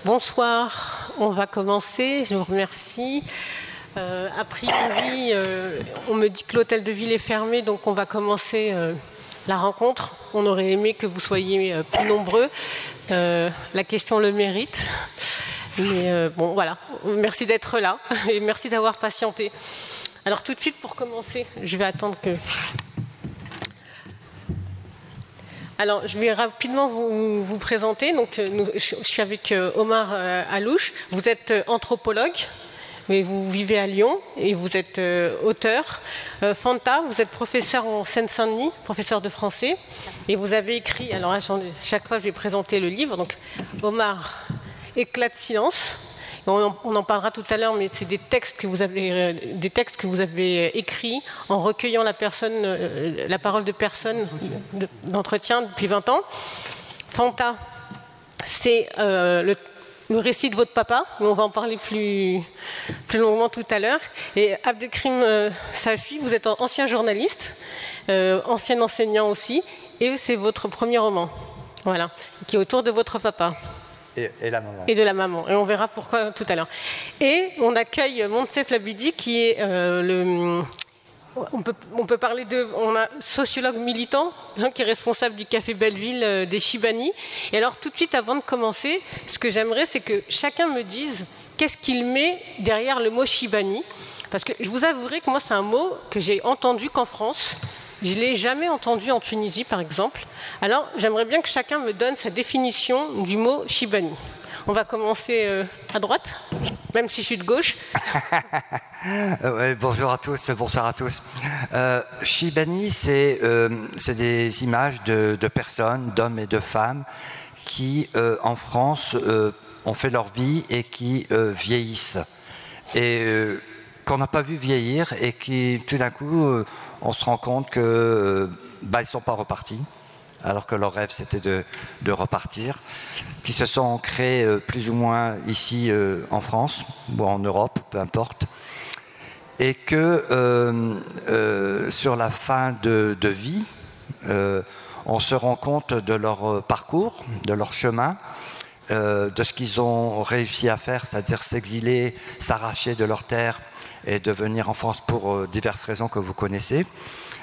Bonsoir, on va commencer, je vous remercie. A priori, on me dit que l'hôtel de ville est fermé, donc on va commencer la rencontre. On aurait aimé que vous soyez plus nombreux. La question le mérite. Mais bon, voilà. Merci d'être là et merci d'avoir patienté. Alors tout de suite, pour commencer, je vais attendre que... Alors, je vais rapidement vous présenter. Donc, je suis avec Omar Allouche. Vous êtes anthropologue, mais vous vivez à Lyon et vous êtes auteur. Fanta, vous êtes professeur en Seine-Saint-Denis, professeur de français. Et vous avez écrit, alors chaque fois je vais présenter le livre. Donc, Omar, Éclat de silence. On en parlera tout à l'heure, mais c'est des textes que vous avez écrits en recueillant la parole de personnes d'entretien depuis 20 ans. Fanta, c'est le récit de votre papa, mais on va en parler plus longuement tout à l'heure. Et Abdelkrim Safi, vous êtes ancien journaliste, ancien enseignant aussi, et c'est votre premier roman, voilà, qui est autour de votre papa. Et la maman. Et de la maman. Et on verra pourquoi tout à l'heure. Et on accueille Moncef Labidi, qui est on peut parler on a sociologue militant, qui est responsable du Café Belleville des Chibani. Et alors, tout de suite, avant de commencer, ce que j'aimerais, c'est que chacun me dise qu'est-ce qu'il met derrière le mot Chibani. Parce que je vous avouerai que moi, c'est un mot que j'ai entendu qu'en France. Je ne l'ai jamais entendu en Tunisie, par exemple. Alors, j'aimerais bien que chacun me donne sa définition du mot Chibani. On va commencer à droite, même si je suis de gauche. Ouais, bonjour à tous, bonsoir à tous. Chibani, c'est des images de personnes, d'hommes et de femmes qui, en France, ont fait leur vie et qui vieillissent. Et qu'on n'a pas vu vieillir et qui, tout d'un coup, on se rend compte que ils ne sont pas repartis, alors que leur rêve c'était de repartir, qui se sont créés plus ou moins ici en France ou en Europe, peu importe, et que sur la fin de vie, on se rend compte de leur parcours, de leur chemin, de ce qu'ils ont réussi à faire, c'est-à-dire s'exiler, s'arracher de leur terre et de venir en France pour diverses raisons que vous connaissez,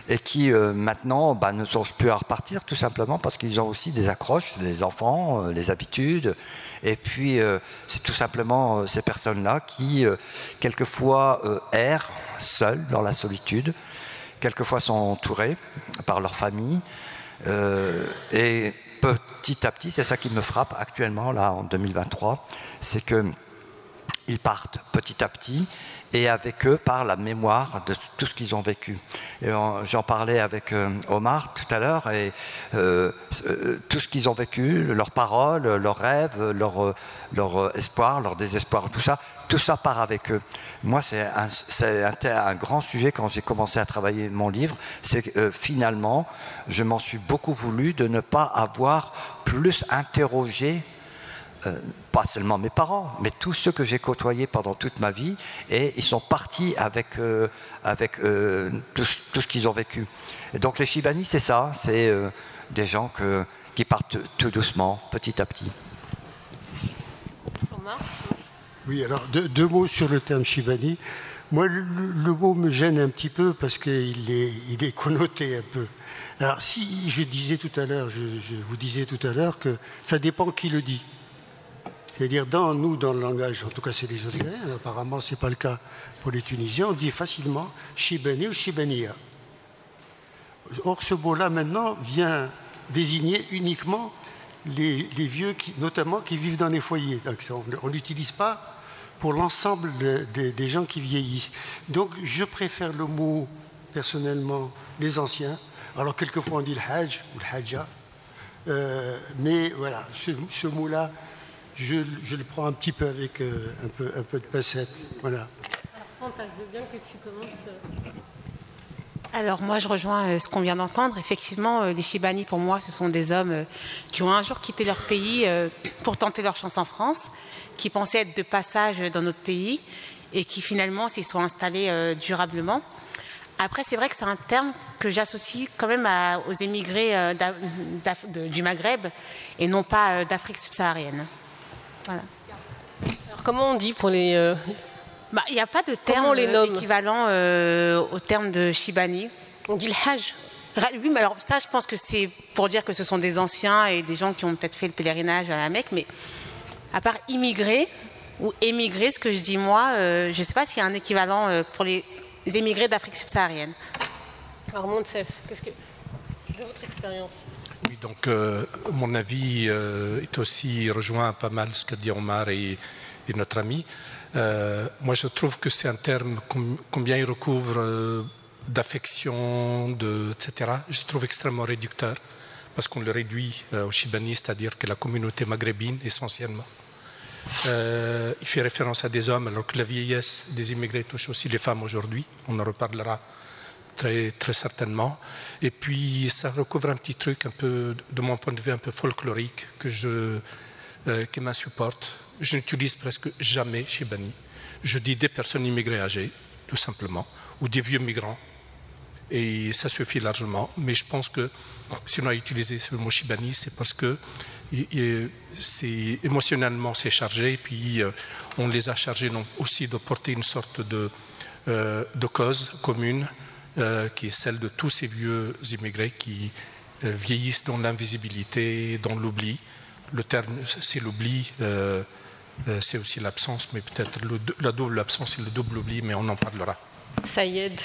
et qui maintenant ne songent plus à repartir, tout simplement parce qu'ils ont aussi des accroches, des enfants, les habitudes, et puis c'est tout simplement ces personnes-là qui quelquefois errent seules dans la solitude, quelquefois sont entourées par leur famille, et petit à petit, c'est ça qui me frappe actuellement, là, en 2023, c'est qu'ils partent petit à petit, et avec eux par la mémoire de tout ce qu'ils ont vécu. J'en parlais avec Omar tout à l'heure, et tout ce qu'ils ont vécu, leurs paroles, leurs rêves, leur espoir, leur désespoir, tout ça part avec eux. Moi, c'est un grand sujet quand j'ai commencé à travailler mon livre, c'est que finalement, je m'en suis beaucoup voulu de ne pas avoir plus interrogé pas seulement mes parents, mais tous ceux que j'ai côtoyés pendant toute ma vie, et ils sont partis avec tout ce qu'ils ont vécu. Et donc les Chibani, c'est ça, c'est des gens qui partent tout doucement, petit à petit. Oui, alors deux mots sur le terme Chibani. Moi, le mot me gêne un petit peu parce qu'il est connoté un peu. Alors si je disais tout à l'heure, je vous disais tout à l'heure que ça dépend qui le dit. C'est-à-dire, dans le langage, en tout cas c'est les Algériens, apparemment ce n'est pas le cas pour les Tunisiens, on dit facilement Chibani ou Chibania. Or, ce mot-là, maintenant, vient désigner uniquement les vieux, notamment qui vivent dans les foyers. Donc, on ne l'utilise pas pour l'ensemble des gens qui vieillissent. Donc, je préfère le mot, personnellement, les anciens. Alors, quelquefois, on dit le Hajj ou le Hajja. Mais voilà, ce mot-là, je le prends un petit peu avec un peu de pincette. Voilà. Alors, Fanta, je veux bien que tu commences. Alors moi, je rejoins ce qu'on vient d'entendre. Effectivement, les Chibani, pour moi, ce sont des hommes qui ont un jour quitté leur pays pour tenter leur chance en France, qui pensaient être de passage dans notre pays et qui finalement s'y sont installés durablement. Après, c'est vrai que c'est un terme que j'associe quand même aux émigrés du Maghreb et non pas d'Afrique subsaharienne. Voilà. Alors, comment on dit pour les... Il n'y a pas de terme équivalent au terme de Shibani. On dit le Hajj. Oui, mais alors ça, je pense que c'est pour dire que ce sont des anciens et des gens qui ont peut-être fait le pèlerinage à la Mecque, mais à part immigrés ou émigrés, ce que je dis moi, je ne sais pas s'il y a un équivalent pour les émigrés d'Afrique subsaharienne. Alors, Monsef, qu'est-ce que de votre expérience? Oui, donc mon avis est aussi rejoint pas mal ce qu'a dit Omar et notre ami. Moi, je trouve que c'est un terme combien il recouvre d'affection, etc. Je trouve extrêmement réducteur parce qu'on le réduit au Shibani, c'est-à-dire que la communauté maghrébine essentiellement. Il fait référence à des hommes alors que la vieillesse des immigrés touche aussi les femmes aujourd'hui. On en reparlera très, très certainement. Et puis ça recouvre un petit truc un peu, de mon point de vue, un peu folklorique qui m'insupporte. Je n'utilise presque jamais Shibani. Je dis des personnes immigrées âgées, tout simplement, ou des vieux migrants. Et ça suffit largement. Mais je pense que si on a utilisé ce mot Shibani, c'est parce que émotionnellement c'est chargé. Et puis on les a chargés aussi de porter une sorte de cause commune qui est celle de tous ces vieux immigrés qui vieillissent dans l'invisibilité, dans l'oubli. Le terme, c'est l'oubli. C'est aussi l'absence, mais peut-être la double absence et le double oubli, mais on en parlera. Sayed,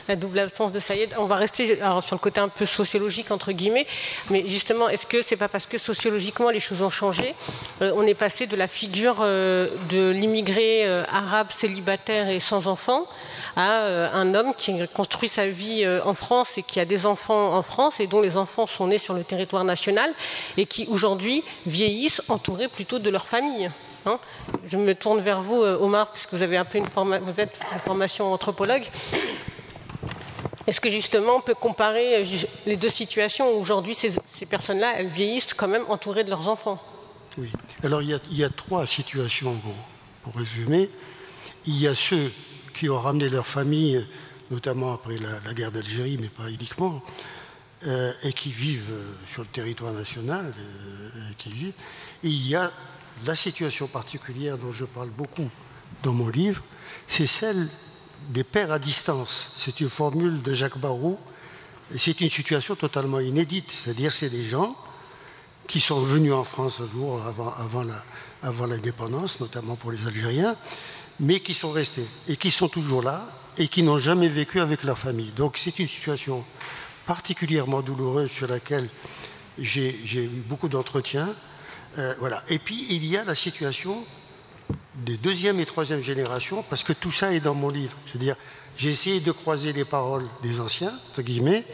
la double absence de Sayed. On va rester sur le côté un peu sociologique, entre guillemets, mais justement, est-ce que c'est pas parce que sociologiquement les choses ont changé? On est passé de la figure de l'immigré arabe célibataire et sans enfants à un homme qui construit sa vie en France et qui a des enfants en France et dont les enfants sont nés sur le territoire national et qui aujourd'hui vieillissent entourés plutôt de leur famille. Hein, je me tourne vers vous, Omar, puisque vous avez un peu vous êtes une formation anthropologue. Est-ce que justement on peut comparer les deux situations où aujourd'hui ces personnes-là, elles vieillissent quand même entourées de leurs enfants? Oui. Alors il y a trois situations, pour résumer. Il y a ceux qui ont ramené leur famille, notamment après la guerre d'Algérie, mais pas uniquement, et qui vivent sur le territoire national. Et il y a la situation particulière dont je parle beaucoup dans mon livre, c'est celle des pères à distance. C'est une formule de Jacques Barrou, et c'est une situation totalement inédite. C'est-à-dire c'est des gens qui sont venus en France un jour avant l'indépendance, notamment pour les Algériens, mais qui sont restés et qui sont toujours là et qui n'ont jamais vécu avec leur famille. Donc c'est une situation particulièrement douloureuse sur laquelle j'ai eu beaucoup d'entretiens. Voilà. Et puis il y a la situation des deuxième et troisième générations, parce que tout ça est dans mon livre. C'est-à-dire, j'ai essayé de croiser les paroles des anciens, entre guillemets,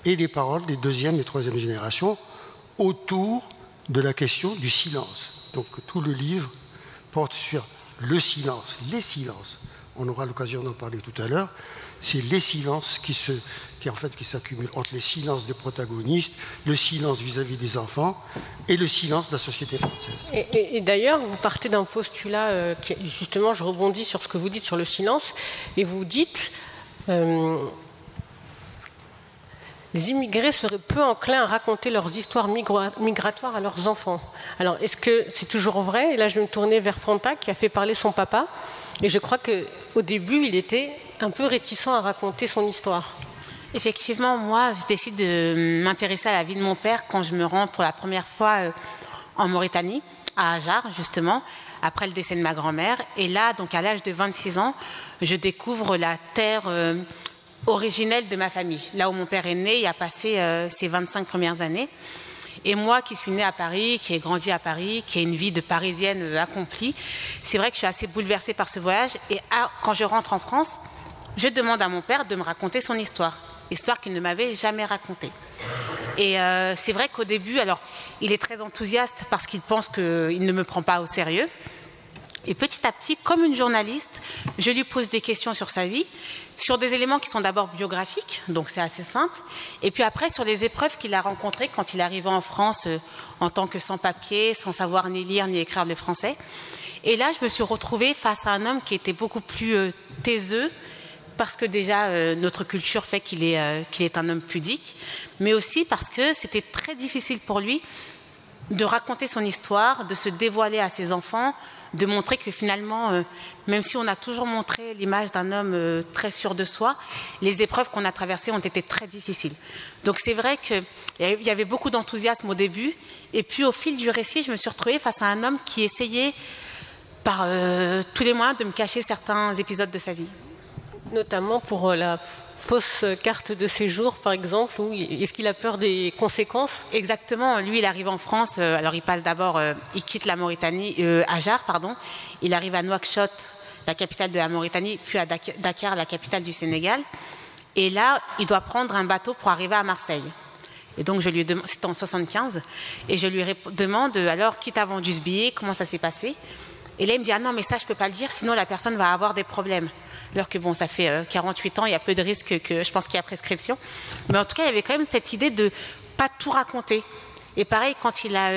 et les paroles des deuxième et troisième générations autour de la question du silence. Donc tout le livre porte sur le silence, les silences. On aura l'occasion d'en parler tout à l'heure. C'est les silences qui s'accumulent entre les silences des protagonistes, le silence vis-à-vis des enfants et le silence de la société française. Et d'ailleurs, vous partez d'un postulat qui, justement, je rebondis sur ce que vous dites sur le silence, et vous dites les immigrés seraient peu enclins à raconter leurs histoires migratoires à leurs enfants. Alors, est-ce que c'est toujours vrai? Et là, je vais me tourner vers Fanta, qui a fait parler son papa. Et je crois qu'au début, il était un peu réticent à raconter son histoire. Effectivement, moi, je décide de m'intéresser à la vie de mon père quand je me rends pour la première fois en Mauritanie, à Ajar, justement, après le décès de ma grand-mère. Et là, donc à l'âge de 26 ans, je découvre la terre originelle de ma famille. Là où mon père est né, il a passé ses 25 premières années. Et moi, qui suis née à Paris, qui ai grandi à Paris, qui ai une vie de Parisienne accomplie, c'est vrai que je suis assez bouleversée par ce voyage. Et quand je rentre en France, je demande à mon père de me raconter son histoire qu'il ne m'avait jamais racontée. Et c'est vrai qu'au début, alors, il est très enthousiaste parce qu'il pense qu'il ne me prend pas au sérieux. Et petit à petit, comme une journaliste, je lui pose des questions sur sa vie, sur des éléments qui sont d'abord biographiques, donc c'est assez simple, et puis après sur les épreuves qu'il a rencontrées quand il est arrivé en France en tant que sans-papier, sans savoir ni lire ni écrire le français. Et là, je me suis retrouvée face à un homme qui était beaucoup plus taiseux, parce que déjà notre culture fait qu'il est un homme pudique, mais aussi parce que c'était très difficile pour lui de raconter son histoire, de se dévoiler à ses enfants, de montrer que finalement, même si on a toujours montré l'image d'un homme très sûr de soi, les épreuves qu'on a traversées ont été très difficiles. Donc c'est vrai qu'il y avait beaucoup d'enthousiasme au début, et puis au fil du récit, je me suis retrouvée face à un homme qui essayait par tous les moyens de me cacher certains épisodes de sa vie. Notamment pour la fausse carte de séjour, par exemple, ou est-ce qu'il a peur des conséquences? Exactement. Lui, il arrive en France. Alors, il passe d'abord, il quitte la Mauritanie, Ajar, pardon. Il arrive à Nouakchott, la capitale de la Mauritanie, puis à Dakar, la capitale du Sénégal. Et là, il doit prendre un bateau pour arriver à Marseille. Et donc, je lui demande, c'était en 75, et je lui demande, alors, qui t'a vendu ce billet? Comment ça s'est passé? Et là, il me dit, ah non, mais ça, je peux pas le dire, sinon la personne va avoir des problèmes. Alors que bon, ça fait 48 ans, il y a peu de risques que je pense qu'il y a prescription. Mais en tout cas, il y avait quand même cette idée de pas tout raconter. Et pareil, quand il a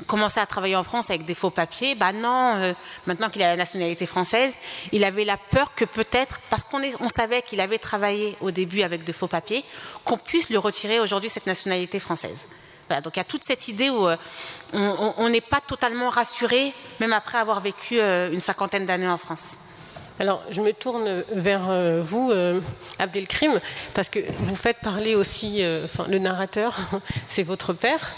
commencé à travailler en France avec des faux papiers, bah non, maintenant qu'il a la nationalité française, il avait la peur que peut-être, parce qu'on savait qu'il avait travaillé au début avec de faux papiers, qu'on puisse lui retirer aujourd'hui cette nationalité française. Voilà, donc il y a toute cette idée où on n'est pas totalement rassuré, même après avoir vécu une 50aine d'années en France. Alors, je me tourne vers vous, Abdelkrim, parce que vous faites parler aussi, le narrateur, c'est votre père.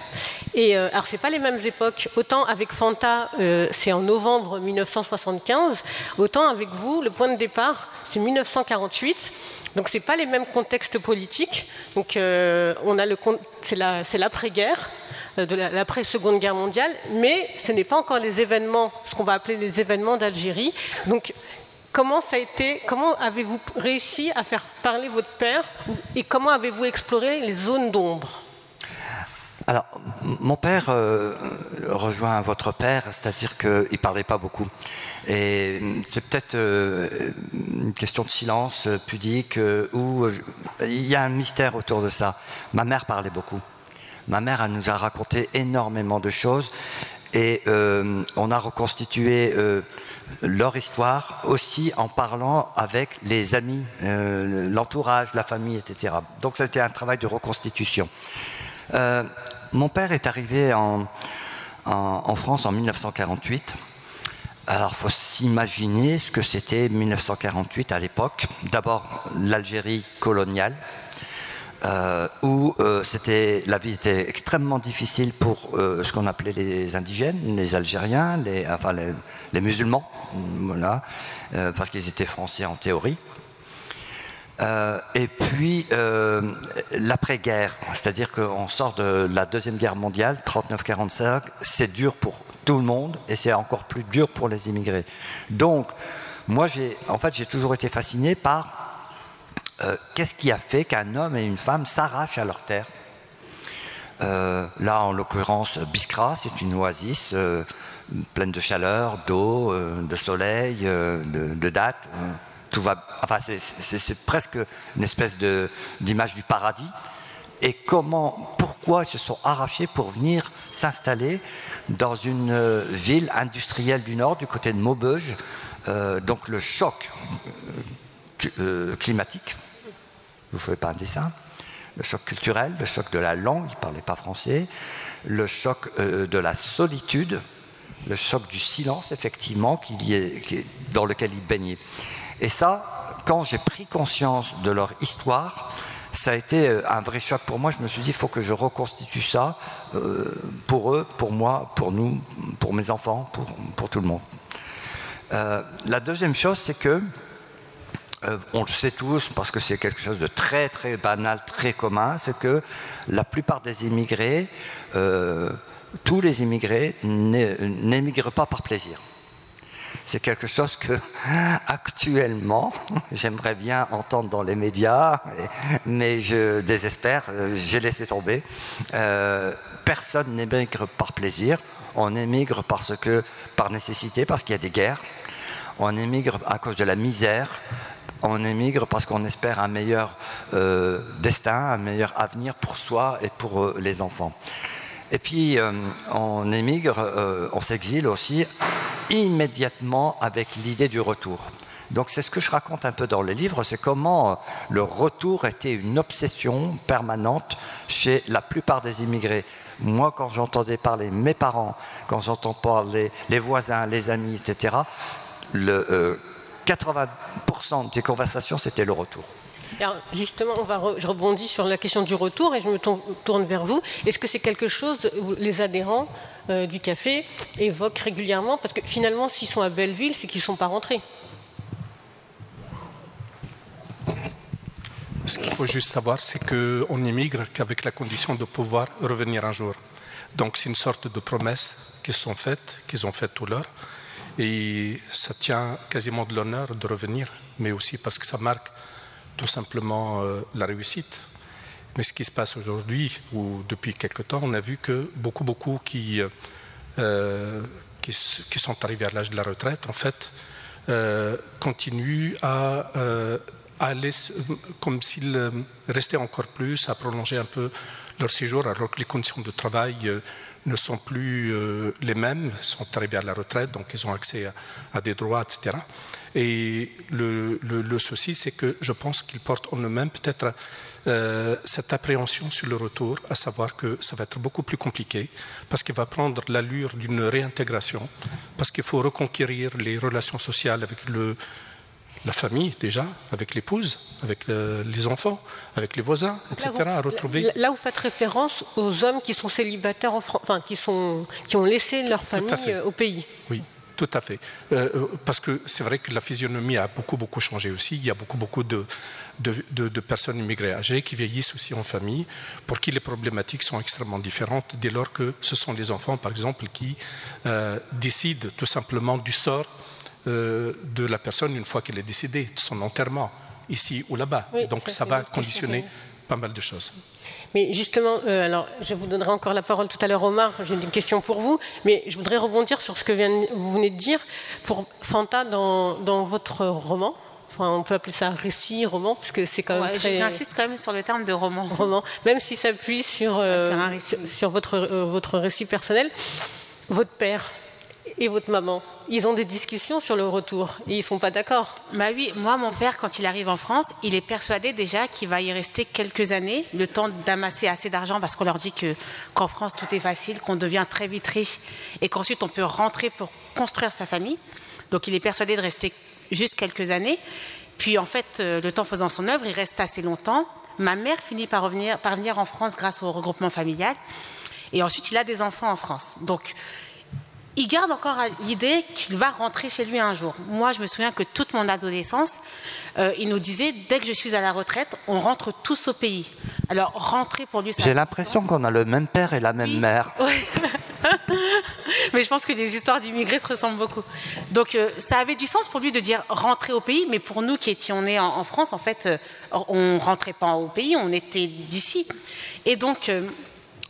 Et alors, c'est pas les mêmes époques. Autant avec Fanta, c'est en novembre 1975, autant avec vous, le point de départ, c'est 1948. Donc, c'est pas les mêmes contextes politiques. Donc, c'est l'après-guerre. De l'après-seconde guerre mondiale, mais ce n'est pas encore les événements, ce qu'on va appeler les événements d'Algérie. Donc, comment avez-vous réussi à faire parler votre père et comment avez-vous exploré les zones d'ombre? Alors, mon père rejoint votre père, c'est-à-dire qu'il ne parlait pas beaucoup. Et c'est peut-être une question de silence pudique, où il y a un mystère autour de ça. Ma mère parlait beaucoup. Ma mère, elle nous a raconté énormément de choses et on a reconstitué leur histoire aussi en parlant avec les amis, l'entourage, la famille, etc. Donc c'était un travail de reconstitution. Mon père est arrivé en France en 1948. Alors il faut s'imaginer ce que c'était 1948 à l'époque. D'abord l'Algérie coloniale. Où la vie était extrêmement difficile pour ce qu'on appelait les indigènes, les Algériens, les musulmans, voilà, parce qu'ils étaient français en théorie. Et puis l'après-guerre, c'est-à-dire qu'on sort de la Deuxième Guerre mondiale, 39-45, c'est dur pour tout le monde et c'est encore plus dur pour les immigrés. Donc, moi, j'ai toujours été fasciné par qu'est-ce qui a fait qu'un homme et une femme s'arrachent à leur terre. Là, en l'occurrence, Biskra, c'est une oasis pleine de chaleur, d'eau, de soleil, de dattes. Tout va. Enfin, c'est presque une espèce d'image du paradis. Et pourquoi ils se sont arrachés pour venir s'installer dans une ville industrielle du Nord, du côté de Maubeuge. Donc le choc climatique. Vous ne faites pas un dessin. Le choc culturel, le choc de la langue, il ne parlait pas français, le choc de la solitude, le choc du silence, effectivement, dans lequel ils baignaient. Et ça, quand j'ai pris conscience de leur histoire, ça a été un vrai choc pour moi. Je me suis dit, il faut que je reconstitue ça pour eux, pour moi, pour nous, pour mes enfants, pour tout le monde. La deuxième chose, c'est que on le sait tous parce que c'est quelque chose de très très banal, très commun, c'est que la plupart des immigrés, tous les immigrés n'émigrent pas par plaisir. C'est quelque chose que actuellement j'aimerais bien entendre dans les médias, mais je désespère, j'ai laissé tomber. Personne n'émigre par plaisir, on émigre par nécessité, parce qu'il y a des guerres, on émigre à cause de la misère. On émigre parce qu'on espère un meilleur destin, un meilleur avenir pour soi et pour les enfants. Et puis, on émigre, on s'exile aussi immédiatement avec l'idée du retour. Donc c'est ce que je raconte un peu dans les livres, c'est comment le retour était une obsession permanente chez la plupart des immigrés. Moi, quand j'entendais parler mes parents, quand j'entends parler les voisins, les amis, etc., 80% des conversations, c'était le retour. Alors justement, je rebondis sur la question du retour et je me tourne vers vous. Est-ce que c'est quelque chose que les adhérents du café évoquent régulièrement? Parce que finalement, s'ils sont à Belleville, c'est qu'ils ne sont pas rentrés. Ce qu'il faut juste savoir, c'est qu'on n'immigre qu'avec la condition de pouvoir revenir un jour. Donc c'est une sorte de promesse qu'ils ont faites tout l'heure. Et ça tient quasiment de l'honneur de revenir, mais aussi parce que ça marque tout simplement la réussite. Mais ce qui se passe aujourd'hui, ou depuis quelque temps, on a vu que beaucoup qui sont arrivés à l'âge de la retraite, en fait, continuent à aller comme s'ils restaient encore plus, à prolonger un peu leur séjour, alors que les conditions de travail ne sont plus les mêmes, ils sont arrivés à la retraite, donc ils ont accès à des droits, etc. Et le souci, c'est que je pense qu'ils portent en eux-mêmes peut-être cette appréhension sur le retour, à savoir que ça va être beaucoup plus compliqué, parce qu'il va prendre l'allure d'une réintégration, parce qu'il faut reconquérir les relations sociales avec la famille déjà, avec l'épouse, avec les enfants, avec les voisins, etc. Là, vous faites référence aux hommes qui sont célibataires en France, enfin, qui ont laissé leur famille au pays. Oui, tout à fait. Parce que c'est vrai que la physionomie a beaucoup changé aussi. Il y a beaucoup de personnes immigrées âgées qui vieillissent aussi en famille, pour qui les problématiques sont extrêmement différentes, dès lors que ce sont les enfants, par exemple, qui décident tout simplement du sort de la personne une fois qu'elle est décédée, de son enterrement, ici ou là-bas. Oui, donc ça va conditionner pas mal de choses. Mais justement, alors je vous donnerai encore la parole tout à l'heure, Omar, j'ai une question pour vous, mais je voudrais rebondir sur ce que vous venez de dire. Pour Fanta, dans votre roman, enfin, on peut appeler ça récit, roman, parce que c'est quand même très... J'insiste quand même sur le terme de roman. Roman, même si ça appuie sur votre récit personnel. Votre père et votre maman, ils ont des discussions sur le retour et ils ne sont pas d'accord. Bah oui, moi, mon père, quand il arrive en France, il est persuadé déjà qu'il va y rester quelques années, le temps d'amasser assez d'argent, parce qu'on leur dit qu'en France, tout est facile, qu'on devient très vite riche et qu'ensuite on peut rentrer pour construire sa famille. Donc il est persuadé de rester juste quelques années. Puis en fait, le temps faisant son œuvre, il reste assez longtemps. Ma mère finit par venir en France grâce au regroupement familial. Et ensuite, il a des enfants en France. Donc, il garde encore l'idée qu'il va rentrer chez lui un jour. Moi, je me souviens que toute mon adolescence, il nous disait, dès que je suis à la retraite, on rentre tous au pays. Alors, rentrer pour lui, ça... J'ai l'impression qu'on a le même père et la même mère. Oui. Mais je pense que les histoires d'immigrés se ressemblent beaucoup. Donc, ça avait du sens pour lui de dire rentrer au pays, mais pour nous qui étions nés en France, en fait, on ne rentrait pas au pays, on était d'ici. Et donc...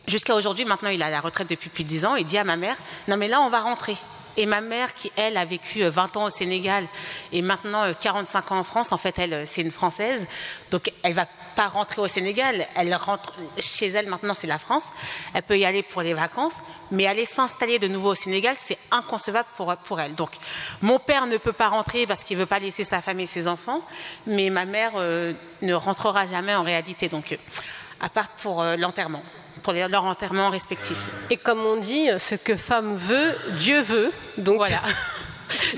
jusqu'à aujourd'hui, maintenant il est à la retraite depuis plus de 10 ans, il dit à ma mère, non mais là on va rentrer. Et ma mère, qui elle a vécu 20 ans au Sénégal et maintenant 45 ans en France, en fait elle c'est une Française, donc elle ne va pas rentrer au Sénégal, elle rentre chez elle maintenant, c'est la France, elle peut y aller pour les vacances, mais aller s'installer de nouveau au Sénégal, c'est inconcevable pour elle. Donc mon père ne peut pas rentrer parce qu'il ne veut pas laisser sa femme et ses enfants, mais ma mère ne rentrera jamais en réalité, donc à part pour l'enterrement. Pour leur enterrement respectif. Et comme on dit, ce que femme veut, Dieu veut. Donc voilà.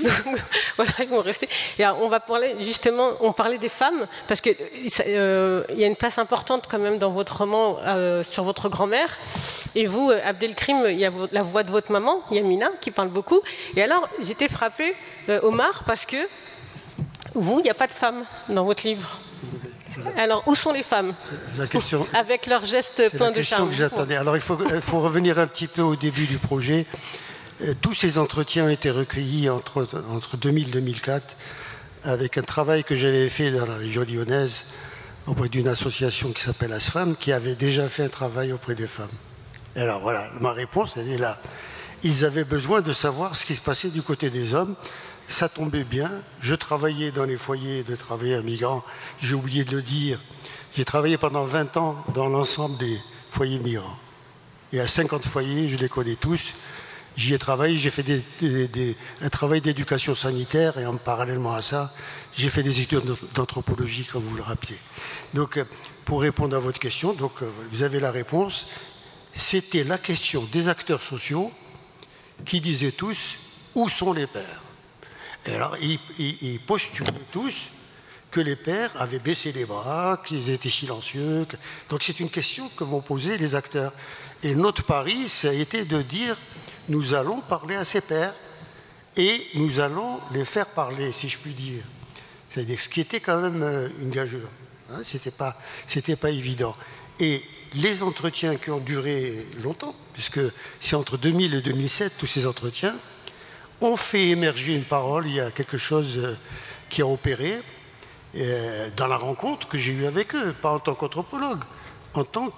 Donc, voilà, ils vont rester. Et alors, on va parler justement, on parlait des femmes parce que il y a une place importante quand même dans votre roman sur votre grand-mère. Et vous, Abdelkrim, il y a la voix de votre maman, Yamina, qui parle beaucoup. Et alors, j'étais frappée, Omar, parce que vous, il n'y a pas de femmes dans votre livre. Alors, où sont les femmes la question, avec leurs gestes pleins de charme? Que j'attendais. Alors, il faut revenir un petit peu au début du projet. Tous ces entretiens ont été recueillis entre 2000 et 2004 avec un travail que j'avais fait dans la région lyonnaise auprès d'une association qui s'appelle ASFAM, qui avait déjà fait un travail auprès des femmes. Et alors, voilà, ma réponse, elle est là. Ils avaient besoin de savoir ce qui se passait du côté des hommes. Ça tombait bien. Je travaillais dans les foyers de travailleurs migrants. J'ai oublié de le dire. J'ai travaillé pendant 20 ans dans l'ensemble des foyers migrants. Il y a 50 foyers, je les connais tous. J'y ai travaillé, j'ai fait un travail d'éducation sanitaire et en parallèlement à ça, j'ai fait des études d'anthropologie, comme vous le rappelez. Donc, pour répondre à votre question, donc, vous avez la réponse. C'était la question des acteurs sociaux qui disaient tous où sont les pères. Et alors, ils postulaient tous que les pères avaient baissé les bras, qu'ils étaient silencieux. Donc, c'est une question que m'ont posée les acteurs. Et notre pari, ça a été de dire nous allons parler à ces pères et nous allons les faire parler, si je puis dire. C'est-à-dire ce qui était quand même une gageure. Hein, c'était pas évident. Et les entretiens qui ont duré longtemps, puisque c'est entre 2000 et 2007, tous ces entretiens, ont fait émerger une parole. Il y a quelque chose qui a opéré dans la rencontre que j'ai eue avec eux, pas en tant qu'anthropologue, en tant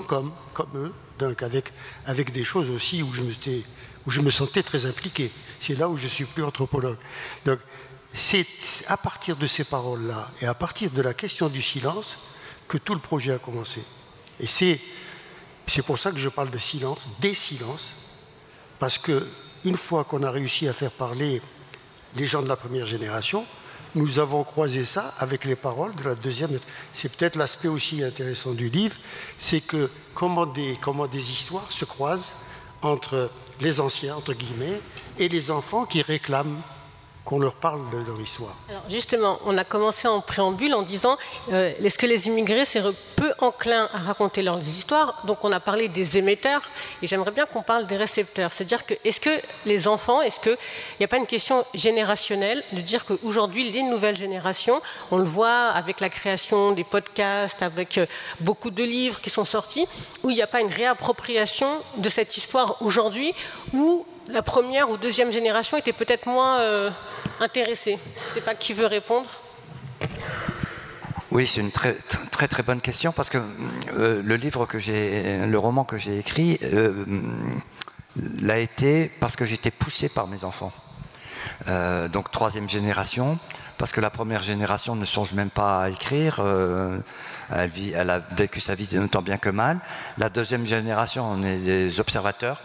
qu'homme, comme eux, donc avec des choses aussi où je me sentais très impliqué. C'est là où je suis plus anthropologue. Donc, c'est à partir de ces paroles-là et à partir de la question du silence que tout le projet a commencé. Et c'est pour ça que je parle de silence, des silences, parce qu'une fois qu'on a réussi à faire parler les gens de la première génération, nous avons croisé ça avec les paroles de la deuxième. C'est peut-être l'aspect aussi intéressant du livre, c'est que comment des histoires se croisent entre les anciens, entre guillemets, et les enfants qui réclament qu'on leur parle de leur histoire. Alors justement, on a commencé en préambule en disant est-ce que les immigrés c'est peu enclins à raconter leurs histoires? Donc on a parlé des émetteurs et j'aimerais bien qu'on parle des récepteurs. C'est-à-dire que est-ce que les enfants, est-ce qu'il n'y a pas une question générationnelle de dire qu'aujourd'hui les nouvelles générations, on le voit avec la création des podcasts, avec beaucoup de livres qui sont sortis, où il n'y a pas une réappropriation de cette histoire aujourd'hui où la première ou deuxième génération était peut-être moins intéressée. Je ne sais pas qui veut répondre. Oui, c'est une très très bonne question parce que le roman que j'ai écrit l'a été parce que j'étais poussé par mes enfants. Donc troisième génération, parce que la première génération ne songe même pas à écrire. Elle a vécu sa vie tant bien que mal. La deuxième génération, on est des observateurs.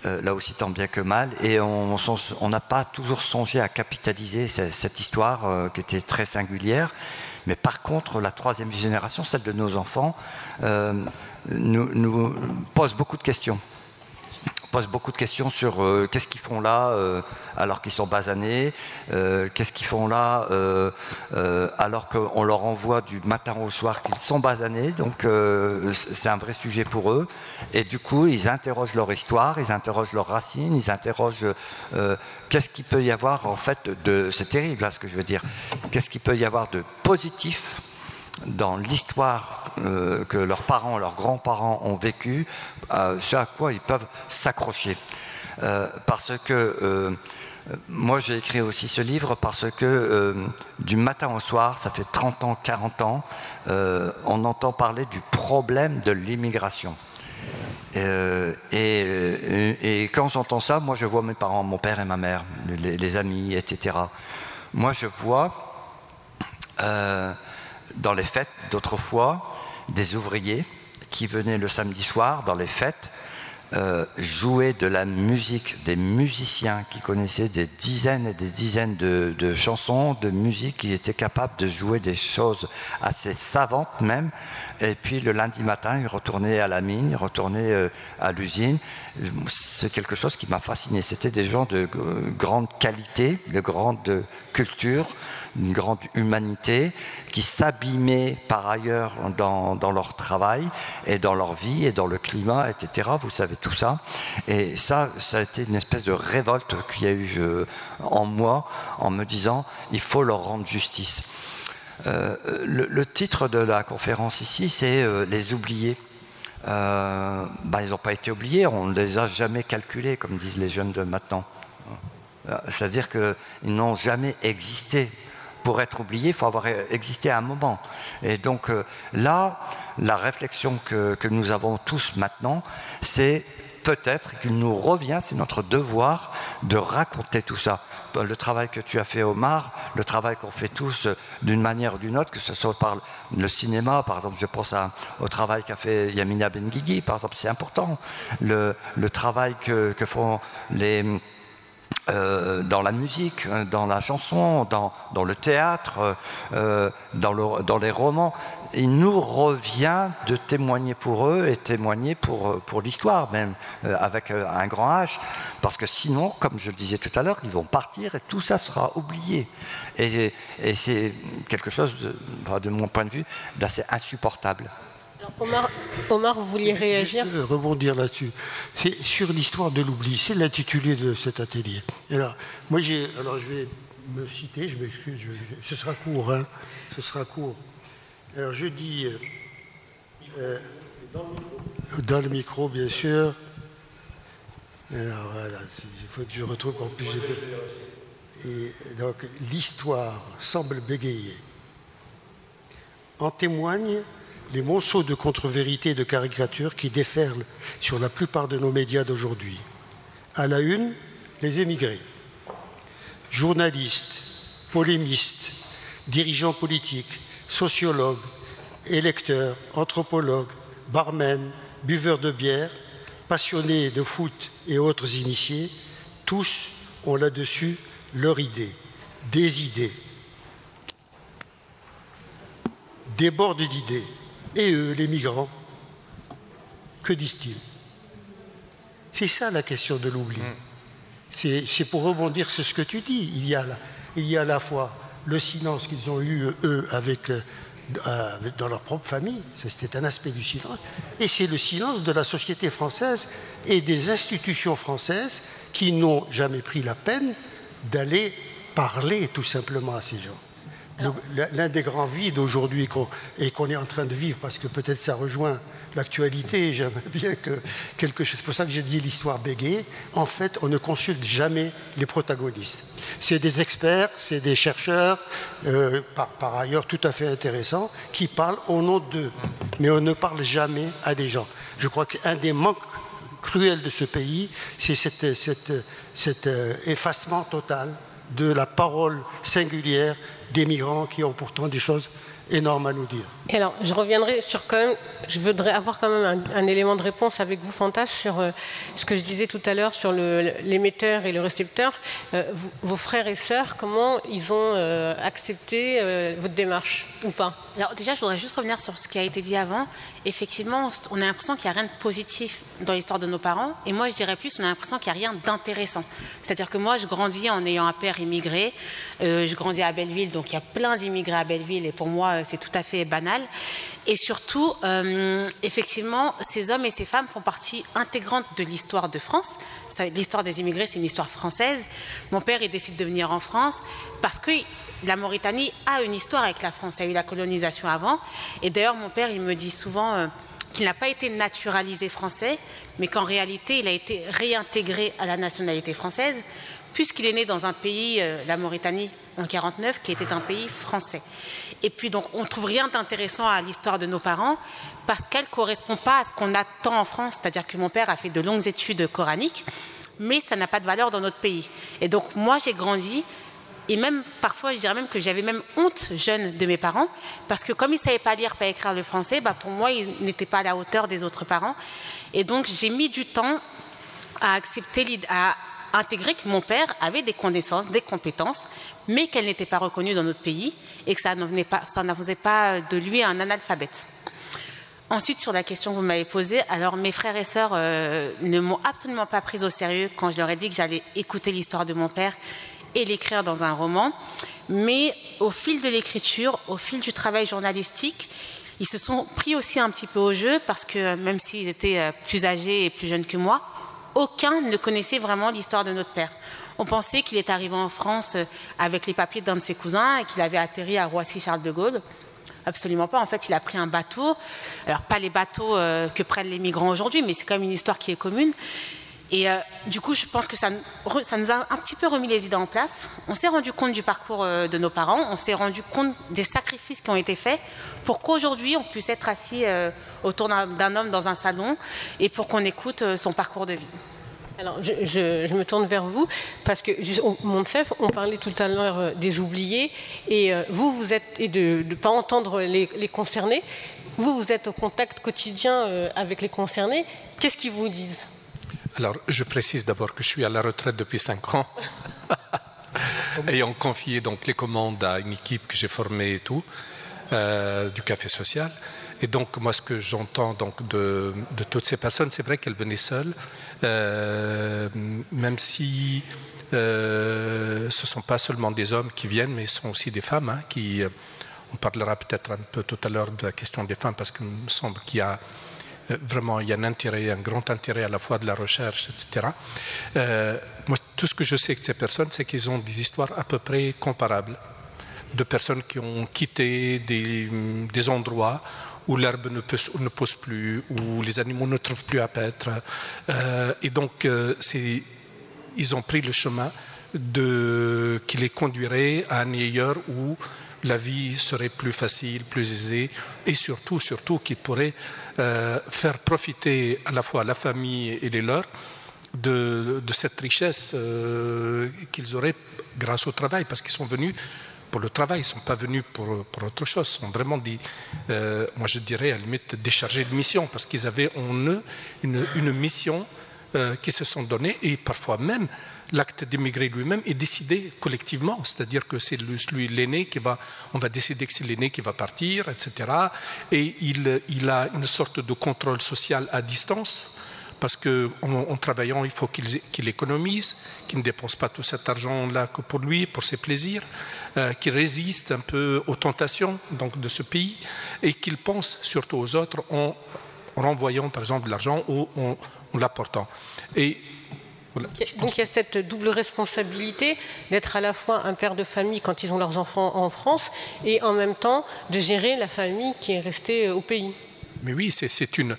Là aussi tant bien que mal, et on n'a pas toujours songé à capitaliser cette histoire qui était très singulière, mais par contre la troisième génération, celle de nos enfants, nous pose beaucoup de questions. Pose beaucoup de questions sur qu'est-ce qu'ils font là alors qu'ils sont basanés, qu'est-ce qu'ils font là alors qu'on leur envoie du matin au soir qu'ils sont basanés, donc c'est un vrai sujet pour eux, et du coup ils interrogent leur histoire, ils interrogent leurs racines, ils interrogent qu'est-ce qu'il peut y avoir en fait c'est terrible là ce que je veux dire, qu'est-ce qu'il peut y avoir de positif dans l'histoire que leurs parents, leurs grands-parents ont vécu, ce à quoi ils peuvent s'accrocher. Parce que moi j'ai écrit aussi ce livre parce que du matin au soir, ça fait 30 ans, 40 ans, on entend parler du problème de l'immigration. Et quand j'entends ça, moi je vois mes parents, mon père et ma mère, les amis, etc. Moi je vois dans les fêtes d'autrefois, des ouvriers qui venaient le samedi soir dans les fêtes jouer de la musique, des musiciens qui connaissaient des dizaines et des dizaines de chansons, de musique, qui étaient capables de jouer des choses assez savantes même. Et puis le lundi matin, ils retournaient à la mine, ils retournaient à l'usine. C'est quelque chose qui m'a fasciné. C'était des gens de grande qualité, de grande culture, une grande humanité, qui s'abîmaient par ailleurs dans leur travail et dans leur vie et dans le climat, etc. Vous savez tout ça. Et ça a été une espèce de révolte qu'il y a eu en moi, en me disant il faut leur rendre justice. Le titre de la conférence ici, c'est les oubliés. Ils n'ont pas été oubliés, on ne les a jamais calculés, comme disent les jeunes de maintenant. C'est-à-dire qu'ils n'ont jamais existé. Pour être oublié, il faut avoir existé à un moment. Et donc là, la réflexion que nous avons tous maintenant, c'est peut-être qu'il nous revient, c'est notre devoir de raconter tout ça. Le travail que tu as fait, Omar, le travail qu'on fait tous d'une manière ou d'une autre, que ce soit par le cinéma, par exemple, je pense au travail qu'a fait Yamina Benguigui, par exemple, c'est important. Le travail que font les... dans la musique, dans la chanson, dans le théâtre, dans les romans. Il nous revient de témoigner pour eux et témoigner pour l'histoire même, avec un grand H, parce que sinon, comme je le disais tout à l'heure, ils vont partir et tout ça sera oublié. Et c'est quelque chose, de mon point de vue, d'assez insupportable. Omar, vous vouliez réagir? Rebondir là-dessus. C'est sur l'histoire de l'oubli. C'est l'intitulé de cet atelier. Et là, moi, je vais me citer, je m'excuse, ce sera court, hein, ce sera court. Alors, je dis, dans le micro, bien sûr. Alors, voilà, il faut que je retrouve en plus. Et donc, l'histoire semble bégayer. En témoignent les monceaux de contre-vérité et de caricatures qui déferlent sur la plupart de nos médias d'aujourd'hui. À la une, les émigrés. Journalistes, polémistes, dirigeants politiques, sociologues, électeurs, anthropologues, barmen, buveurs de bière, passionnés de foot et autres initiés, tous ont là-dessus leur idée, des idées. Débordent d'idées. Et eux, les migrants, que disent-ils? C'est ça la question de l'oubli. C'est pour rebondir sur ce que tu dis. Il y a à la fois le silence qu'ils ont eu, eux, dans leur propre famille, c'était un aspect du silence, et c'est le silence de la société française et des institutions françaises qui n'ont jamais pris la peine d'aller parler tout simplement à ces gens. L'un des grands vides aujourd'hui qu'on est en train de vivre, parce que peut-être ça rejoint l'actualité, j'aimerais bien que quelque chose, c'est pour ça que j'ai dit l'histoire bégayée, en fait on ne consulte jamais les protagonistes. C'est des experts, c'est des chercheurs, par ailleurs tout à fait intéressants, qui parlent au nom d'eux, mais on ne parle jamais à des gens. Je crois qu'un des manques cruels de ce pays, c'est cet effacement total de la parole singulière des migrants qui ont pourtant des choses énormes à nous dire. Et alors, je reviendrai sur quand même, je voudrais avoir quand même un élément de réponse avec vous, Fantas, sur ce que je disais tout à l'heure sur l'émetteur et le récepteur. Vos frères et sœurs, comment ils ont accepté votre démarche ou pas? Alors déjà, je voudrais juste revenir sur ce qui a été dit avant. Effectivement, on a l'impression qu'il n'y a rien de positif dans l'histoire de nos parents. Et moi, je dirais plus, on a l'impression qu'il n'y a rien d'intéressant. C'est-à-dire que moi, je grandis en ayant un père immigré. Je grandis à Belleville, donc il y a plein d'immigrés à Belleville. Et pour moi, c'est tout à fait banal. Et surtout, effectivement, ces hommes et ces femmes font partie intégrante de l'histoire de France. L'histoire des immigrés, c'est une histoire française. Mon père, il décide de venir en France parce que la Mauritanie a une histoire avec la France. Il y a eu la colonisation avant. Et d'ailleurs, mon père, il me dit souvent qu'il n'a pas été naturalisé français, mais qu'en réalité, il a été réintégré à la nationalité française, puisqu'il est né dans un pays, la Mauritanie, en 1949, qui était un pays français. Et puis, donc, on ne trouve rien d'intéressant à l'histoire de nos parents, parce qu'elle ne correspond pas à ce qu'on attend en France. C'est-à-dire que mon père a fait de longues études coraniques, mais ça n'a pas de valeur dans notre pays. Et donc, moi, j'ai grandi. Et même, parfois, je dirais même que j'avais même honte jeune de mes parents, parce que comme ils ne savaient pas lire, pas écrire le français, pour moi, ils n'étaient pas à la hauteur des autres parents. Et donc, j'ai mis du temps à accepter, à intégrer que mon père avait des connaissances, des compétences, mais qu'elles n'étaient pas reconnues dans notre pays, et que ça ne faisait pas de lui un analphabète. Ensuite, sur la question que vous m'avez posée, alors mes frères et sœurs ne m'ont absolument pas prise au sérieux quand je leur ai dit que j'allais écouter l'histoire de mon père et l'écrire dans un roman, mais au fil de l'écriture, au fil du travail journalistique, ils se sont pris aussi un petit peu au jeu, parce que même s'ils étaient plus âgés et plus jeunes que moi, aucun ne connaissait vraiment l'histoire de notre père. On pensait qu'il est arrivé en France avec les papiers d'un de ses cousins et qu'il avait atterri à Roissy-Charles de Gaulle. Absolument pas. En fait, il a pris un bateau. Alors, pas les bateaux que prennent les migrants aujourd'hui, mais c'est quand même une histoire qui est commune. Et du coup, je pense que ça nous a un petit peu remis les idées en place. On s'est rendu compte du parcours de nos parents, on s'est rendu compte des sacrifices qui ont été faits pour qu'aujourd'hui, on puisse être assis autour d'un homme dans un salon et pour qu'on écoute son parcours de vie. Alors, je me tourne vers vous, parce que au MONCEF, on parlait tout à l'heure des oubliés, et vous êtes, et de ne pas entendre les concernés, vous êtes au contact quotidien avec les concernés. Qu'est-ce qu'ils vous disent ? Alors, je précise d'abord que je suis à la retraite depuis 5 ans, ayant confié donc les commandes à une équipe que j'ai formée et tout, du Café Social. Et donc, moi, ce que j'entends donc de toutes ces personnes, c'est vrai qu'elles venaient seules, même si ce ne sont pas seulement des hommes qui viennent, mais ce sont aussi des femmes qui... On parlera peut-être un peu tout à l'heure de la question des femmes, parce qu'il me semble qu'il y a vraiment un intérêt, un grand intérêt à la fois de la recherche, etc. Moi, tout ce que je sais de ces personnes, c'est qu'ils ont des histoires à peu près comparables, de personnes qui ont quitté des endroits où l'herbe ne pousse plus, où les animaux ne trouvent plus à paître. Et donc, ils ont pris le chemin qui les conduirait à un ailleurs où la vie serait plus facile, plus aisée, et surtout qui pourrait faire profiter à la fois la famille et les leurs de cette richesse qu'ils auraient grâce au travail, parce qu'ils sont venus pour le travail, ils ne sont pas venus pour autre chose, ils sont vraiment moi je dirais à la limite déchargés de mission, parce qu'ils avaient en eux une mission qu'ils se sont donnée, et parfois même l'acte d'émigrer lui-même est décidé collectivement, c'est-à-dire que c'est lui l'aîné on va décider que c'est l'aîné qui va partir, etc. Et il a une sorte de contrôle social à distance, parce qu'en travaillant, il faut qu'il économise, qu'il ne dépense pas tout cet argent-là que pour lui, pour ses plaisirs, qu'il résiste un peu aux tentations donc, de ce pays, et qu'il pense surtout aux autres en renvoyant par exemple de l'argent ou en l'apportant. Et voilà, donc il y a cette double responsabilité d'être à la fois un père de famille quand ils ont leurs enfants en France, et en même temps de gérer la famille qui est restée au pays. Mais oui, c'est une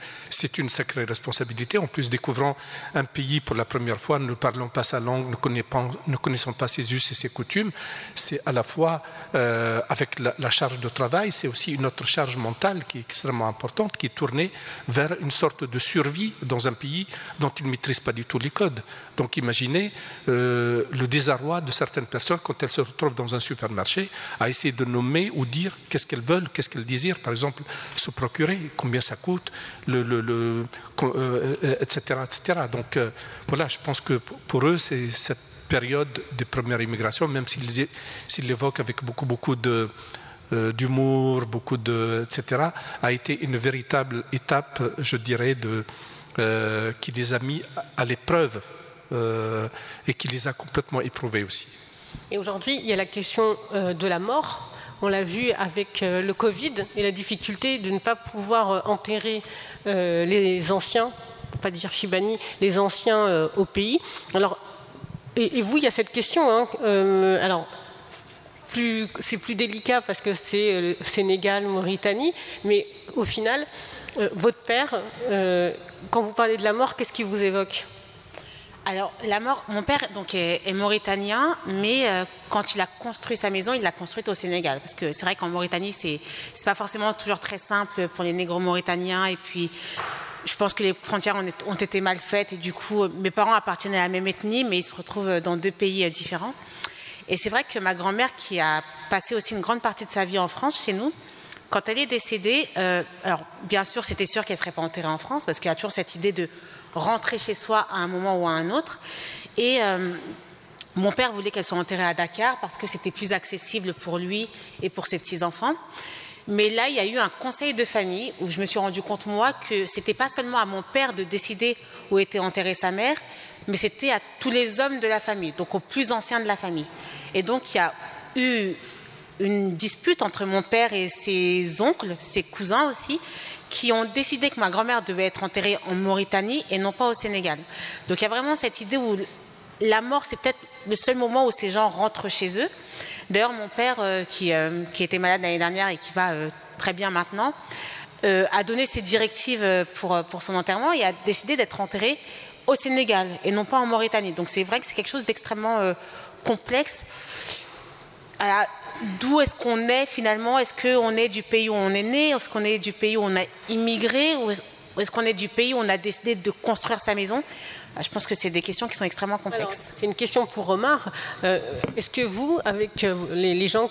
sacrée responsabilité. En plus, découvrant un pays pour la première fois, ne parlant pas sa langue, ne connaissant pas ses us et ses coutumes, c'est à la fois, avec la charge de travail, c'est aussi une autre charge mentale qui est extrêmement importante, qui est tournée vers une sorte de survie dans un pays dont ils ne maîtrisent pas du tout les codes. Donc imaginez le désarroi de certaines personnes quand elles se retrouvent dans un supermarché à essayer de nommer ou dire qu'est-ce qu'elles veulent, qu'est-ce qu'elles désirent, par exemple, se procurer, combien ça coûte, etc., etc. Donc voilà, je pense que pour eux, c'est cette période de première immigration, même s'ils l'évoquent avec beaucoup d'humour, etc., a été une véritable étape, je dirais, qui les a mis à l'épreuve et qui les a complètement éprouvés aussi. Et aujourd'hui, il y a la question de la mort. On l'a vu avec le Covid et la difficulté de ne pas pouvoir enterrer les anciens, pour ne pas dire Chibani, les anciens au pays. Alors, et vous, il y a cette question. Alors, c'est plus délicat parce que c'est Sénégal, Mauritanie, mais au final, votre père, quand vous parlez de la mort, qu'est-ce qui vous évoque ? Alors, la mort, mon père donc, est mauritanien, mais quand il a construit sa maison, il l'a construite au Sénégal. Parce que c'est vrai qu'en Mauritanie, c'est pas forcément toujours très simple pour les négro-mauritaniens. Et puis, je pense que les frontières ont été mal faites. Et du coup, mes parents appartiennent à la même ethnie, mais ils se retrouvent dans 2 pays différents. Et c'est vrai que ma grand-mère, qui a passé aussi une grande partie de sa vie en France, chez nous, quand elle est décédée, alors bien sûr, c'était sûr qu'elle ne serait pas enterrée en France, parce qu'il y a toujours cette idée de rentrer chez soi à un moment ou à un autre. Et mon père voulait qu'elle soit enterrée à Dakar parce que c'était plus accessible pour lui et pour ses petits-enfants. Mais là, il y a eu un conseil de famille où je me suis rendu compte, moi, que ce n'était pas seulement à mon père de décider où était enterrée sa mère, mais c'était à tous les hommes de la famille, donc aux plus anciens de la famille. Et donc, il y a eu une dispute entre mon père et ses oncles, ses cousins aussi, qui ont décidé que ma grand-mère devait être enterrée en Mauritanie et non pas au Sénégal. Donc il y a vraiment cette idée où la mort, c'est peut-être le seul moment où ces gens rentrent chez eux. D'ailleurs, mon père, qui était malade l'année dernière et qui va très bien maintenant, a donné ses directives pour son enterrement et a décidé d'être enterré au Sénégal et non pas en Mauritanie. Donc c'est vrai que c'est quelque chose d'extrêmement complexe. D'où est-ce qu'on est finalement? Est-ce qu'on est du pays où on est né? Est-ce qu'on est du pays où on a immigré? Ou est-ce qu'on est du pays où on a décidé de construire sa maison? Je pense que c'est des questions qui sont extrêmement complexes. C'est une question pour Omar. Est-ce que vous, avec les gens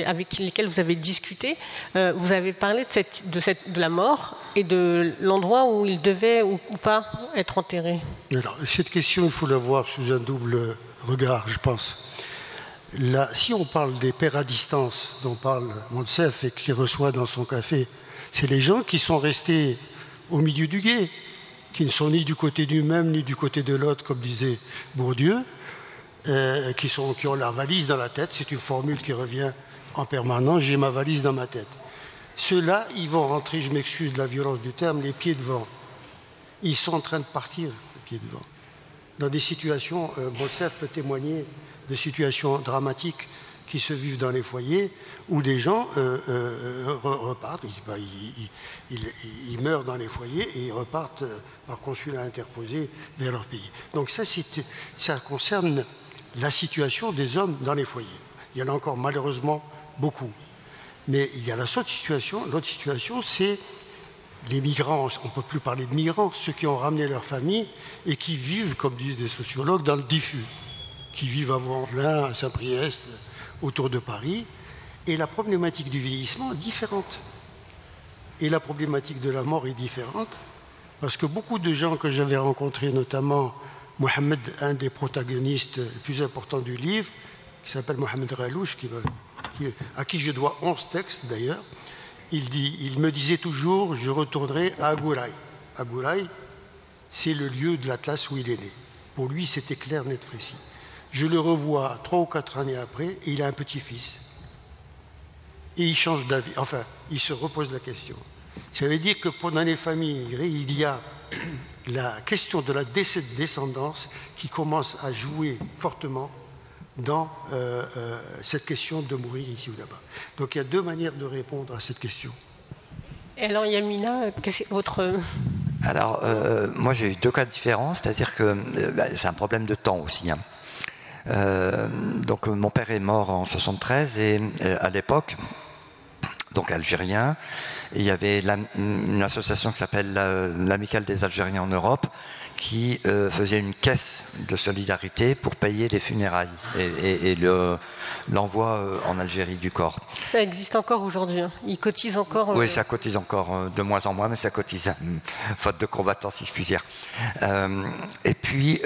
avec lesquels vous avez discuté, vous avez parlé de la mort et de l'endroit où il devait ou pas être enterré? Alors, cette question, il faut la voir sous un double regard, je pense. Là, si on parle des pères à distance dont parle Monsef et qui reçoit dans son café, c'est les gens qui sont restés au milieu du gué, qui ne sont ni du côté du même ni du côté de l'autre, comme disait Bourdieu, qui ont leur valise dans la tête. C'est une formule qui revient en permanence, j'ai ma valise dans ma tête. Ceux-là, ils vont rentrer, je m'excuse de la violence du terme, les pieds devant. Ils sont en train de partir, les pieds devant. Dans des situations, Monsef peut témoigner de situations dramatiques qui se vivent dans les foyers où des gens repartent, ils meurent dans les foyers et ils repartent par consulat interposé vers leur pays. Donc ça concerne la situation des hommes dans les foyers. Il y en a encore malheureusement beaucoup. Mais il y a l'autre situation, c'est les migrants. On ne peut plus parler de migrants, ceux qui ont ramené leur famille et qui vivent, comme disent des sociologues, dans le diffus, qui vivent à Vaux-en-Velin, à Saint-Priest, autour de Paris, et la problématique du vieillissement est différente. Et la problématique de la mort est différente, parce que beaucoup de gens que j'avais rencontrés, notamment Mohamed, un des protagonistes les plus importants du livre, qui s'appelle Mohamed Ralouche, à qui je dois 11 textes d'ailleurs, il me disait toujours, je retournerai à Agouraï. Agouraï, c'est le lieu de l'Atlas où il est né. Pour lui, c'était clair, net, précis. Je le revois 3 ou 4 années après et il a un petit-fils. Et il change d'avis. Enfin, il se repose la question. Ça veut dire que dans les familles immigrées, il y a la question de la descendance qui commence à jouer fortement dans cette question de mourir ici ou là-bas. Donc il y a deux manières de répondre à cette question. Et alors Yamina, qu'est-ce que votre... Alors, moi j'ai eu deux cas différents, c'est-à-dire que c'est un problème de temps aussi. Hein. Donc mon père est mort en 73 et à l'époque, donc algérien, il y avait une association qui s'appelle l'Amicale des Algériens en Europe qui faisait une caisse de solidarité pour payer les funérailles et l'envoi en Algérie du corps. Ça existe encore aujourd'hui, hein. Ils cotisent encore. Oui, ça cotise encore de moins en moins, mais ça cotise, faute de combattants si je puis dire. Et puis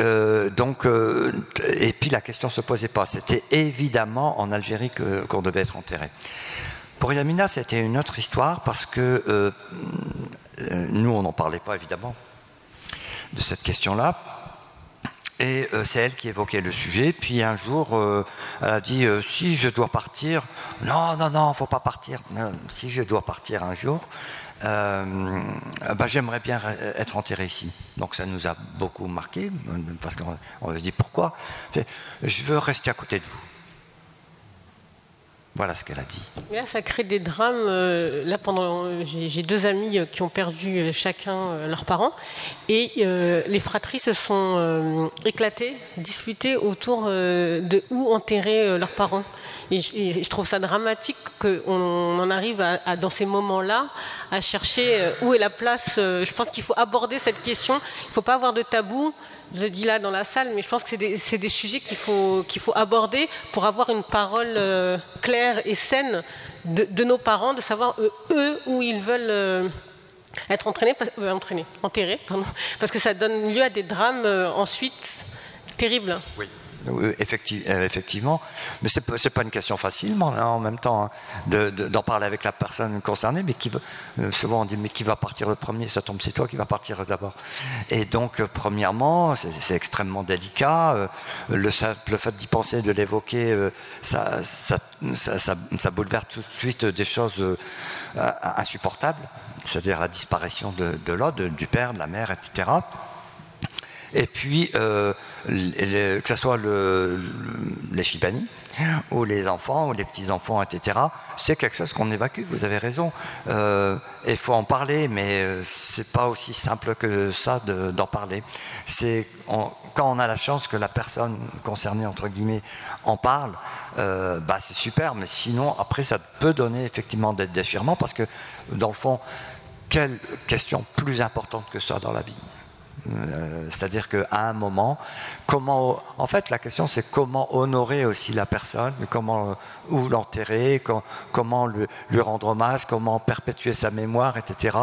la question ne se posait pas. C'était évidemment en Algérie qu'on devait être enterré. Pour Yamina, c'était une autre histoire parce que nous, on n'en parlait pas évidemment de cette question-là. Et c'est elle qui évoquait le sujet. Puis un jour, elle a dit si je dois partir, non, il ne faut pas partir. Non, si je dois partir un jour, j'aimerais bien être enterré ici. Donc ça nous a beaucoup marqué parce qu'on lui dit pourquoi. Je veux rester à côté de vous. Voilà ce qu'elle a dit. Là, ça crée des drames. Là, j'ai deux amis qui ont perdu chacun leurs parents. Et les fratries se sont éclatées, disputées autour de où enterrer leurs parents. Et je trouve ça dramatique qu'on en arrive dans ces moments-là à chercher où est la place. Je pense qu'il faut aborder cette question. Il ne faut pas avoir de tabou. Je le dis là dans la salle, mais je pense que c'est des sujets qu'il faut aborder pour avoir une parole claire et saine de nos parents, de savoir eux où ils veulent être enterrés, parce que ça donne lieu à des drames ensuite terribles. Oui. Effectivement, mais c'est pas une question facile en même temps d'en parler avec la personne concernée, mais souvent on dit mais qui va partir le premier, ça tombe c'est toi qui va partir d'abord. Et donc premièrement c'est extrêmement délicat, le fait d'y penser, de l'évoquer, ça bouleverse tout de suite des choses insupportables, c'est-à-dire la disparition de l'autre, du père, de la mère, etc. Et puis, que ce soit les Chibani, ou les enfants, ou les petits-enfants, etc., c'est quelque chose qu'on évacue, vous avez raison. Il faut en parler, mais c'est pas aussi simple que ça d'en parler. Quand on a la chance que la personne concernée, entre guillemets, en parle, c'est super, mais sinon, après, ça peut donner effectivement des déchirements, parce que, dans le fond, quelle question plus importante que ça dans la vie? C'est-à-dire qu'à un moment, en fait, la question c'est comment honorer aussi la personne, où l'enterrer, comment lui rendre hommage, comment perpétuer sa mémoire, etc.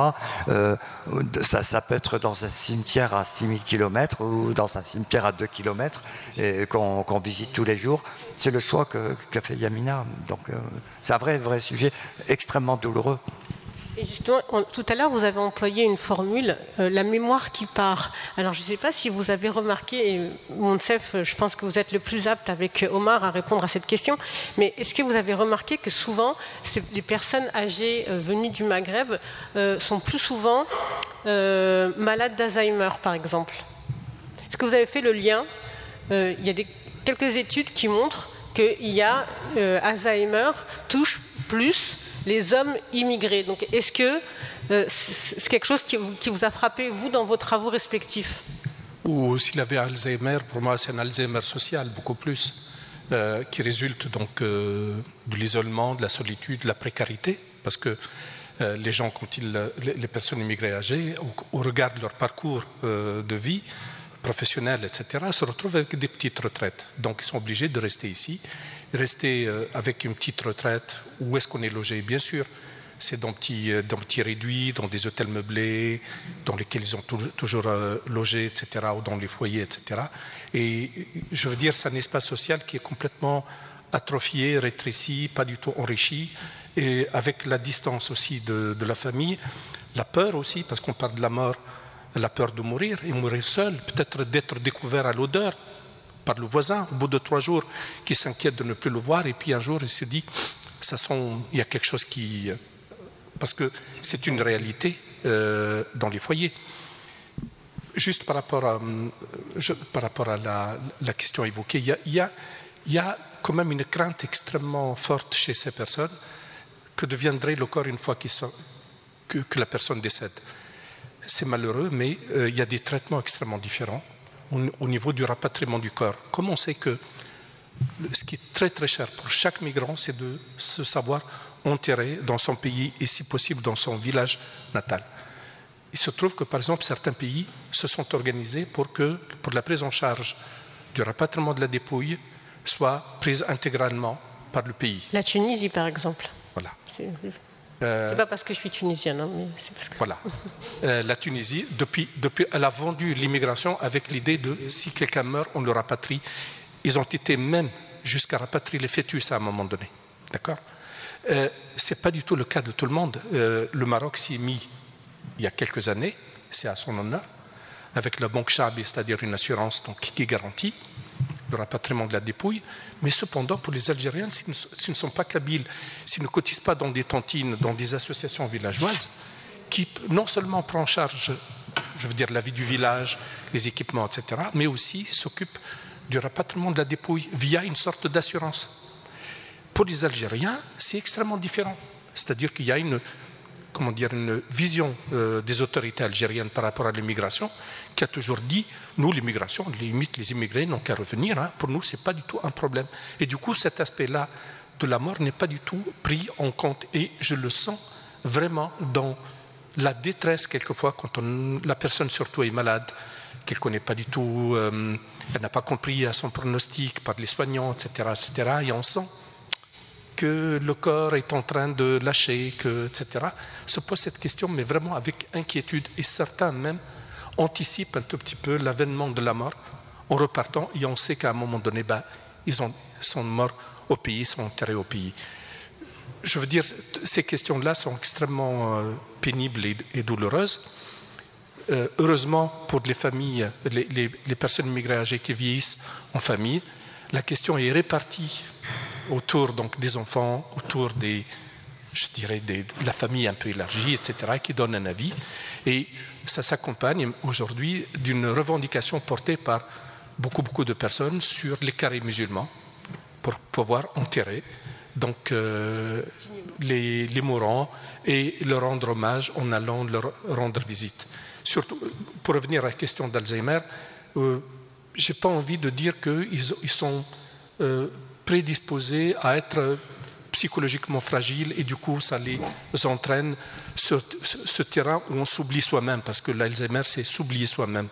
Ça peut être dans un cimetière à 6000 km ou dans un cimetière à 2 km qu'on visite tous les jours. C'est le choix qu'a fait Yamina. Donc c'est un vrai sujet extrêmement douloureux. Et justement, tout à l'heure, vous avez employé une formule, la mémoire qui part. Alors, je ne sais pas si vous avez remarqué, et Monsef, je pense que vous êtes le plus apte avec Omar à répondre à cette question, mais est-ce que vous avez remarqué que souvent, les personnes âgées venues du Maghreb sont plus souvent malades d'Alzheimer, par exemple? Est-ce que vous avez fait le lien? Il y a quelques études qui montrent que Alzheimer touche plus les hommes immigrés. Donc, est-ce que c'est quelque chose qui vous a frappé, vous, dans vos travaux respectifs? Ou s'il avait Alzheimer, pour moi, c'est un Alzheimer social, beaucoup plus, qui résulte donc de l'isolement, de la solitude, de la précarité, parce que les gens, les personnes immigrées âgées, au regard de leur parcours de vie, professionnel, etc., se retrouvent avec des petites retraites. Donc, ils sont obligés de rester ici. Rester avec une petite retraite, où est-ce qu'on est logé? Bien sûr, c'est dans petits réduits, dans des hôtels meublés, dans lesquels ils ont toujours logé, etc., ou dans les foyers, etc. Et je veux dire, c'est un espace social qui est complètement atrophié, rétréci, pas du tout enrichi, et avec la distance aussi de la famille, la peur aussi, parce qu'on parle de la mort, la peur de mourir, et mourir seul, peut-être d'être découvert à l'odeur, par le voisin, au bout de 3 jours, qui s'inquiète de ne plus le voir, et puis un jour, il se dit, il y a quelque chose qui... Parce que c'est une réalité dans les foyers. Juste par rapport à la question évoquée, il y a quand même une crainte extrêmement forte chez ces personnes que deviendrait le corps une fois que la personne décède. C'est malheureux, mais il y a des traitements extrêmement différents au niveau du rapatriement du corps. Comme on sait que ce qui est très très cher pour chaque migrant, c'est de se savoir enterrer dans son pays et si possible dans son village natal. Il se trouve que par exemple certains pays se sont organisés pour la prise en charge du rapatriement de la dépouille soit prise intégralement par le pays. La Tunisie par exemple. Voilà. C'est pas parce que je suis tunisienne, hein, mais c'est parce que... Voilà. La Tunisie, depuis, elle a vendu l'immigration avec l'idée de si quelqu'un meurt, on le rapatrie. Ils ont été même jusqu'à rapatrier les fœtus à un moment donné. D'accord ? C'est pas du tout le cas de tout le monde. Le Maroc s'y est mis il y a quelques années, c'est à son honneur, avec la Banque Chabi, c'est-à-dire une assurance donc, qui garantit le rapatriement de la dépouille. Mais cependant, pour les Algériens, s'ils ne sont pas kabyles, s'ils ne cotisent pas dans des tontines, dans des associations villageoises, qui non seulement prennent en charge, je veux dire, la vie du village, les équipements, etc., mais aussi s'occupent du rapatriement de la dépouille via une sorte d'assurance. Pour les Algériens, c'est extrêmement différent. C'est-à-dire qu'il y a une vision des autorités algériennes par rapport à l'immigration qui a toujours dit, nous, l'immigration, limite, les immigrés n'ont qu'à revenir. Hein, pour nous, ce n'est pas du tout un problème. Et du coup, cet aspect-là de la mort n'est pas du tout pris en compte. Et je le sens vraiment dans la détresse, quelquefois, quand la personne surtout est malade, qu'elle ne connaît pas du tout, elle n'a pas compris à son pronostic par les soignants, etc., etc. Et on sent que le corps est en train de lâcher, etc. Se pose cette question, mais vraiment avec inquiétude. Et certains même anticipent un tout petit peu l'avènement de la mort en repartant. Et on sait qu'à un moment donné, ils sont morts au pays, sont enterrés au pays. Je veux dire, ces questions-là sont extrêmement pénibles et douloureuses. Heureusement, pour les familles, les personnes immigrées âgées qui vieillissent en famille, la question est répartie autour donc, des enfants, autour des je dirais, de la famille un peu élargie, etc., qui donnent un avis. Et ça s'accompagne aujourd'hui d'une revendication portée par beaucoup de personnes sur les carrés musulmans pour pouvoir enterrer donc, les mourants et leur rendre hommage en allant leur rendre visite. Surtout, pour revenir à la question d'Alzheimer, je n'ai pas envie de dire qu'ils sont prédisposés à être psychologiquement fragiles et du coup ça les entraîne sur ce terrain où on s'oublie soi-même, parce que l'Alzheimer c'est s'oublier soi-même.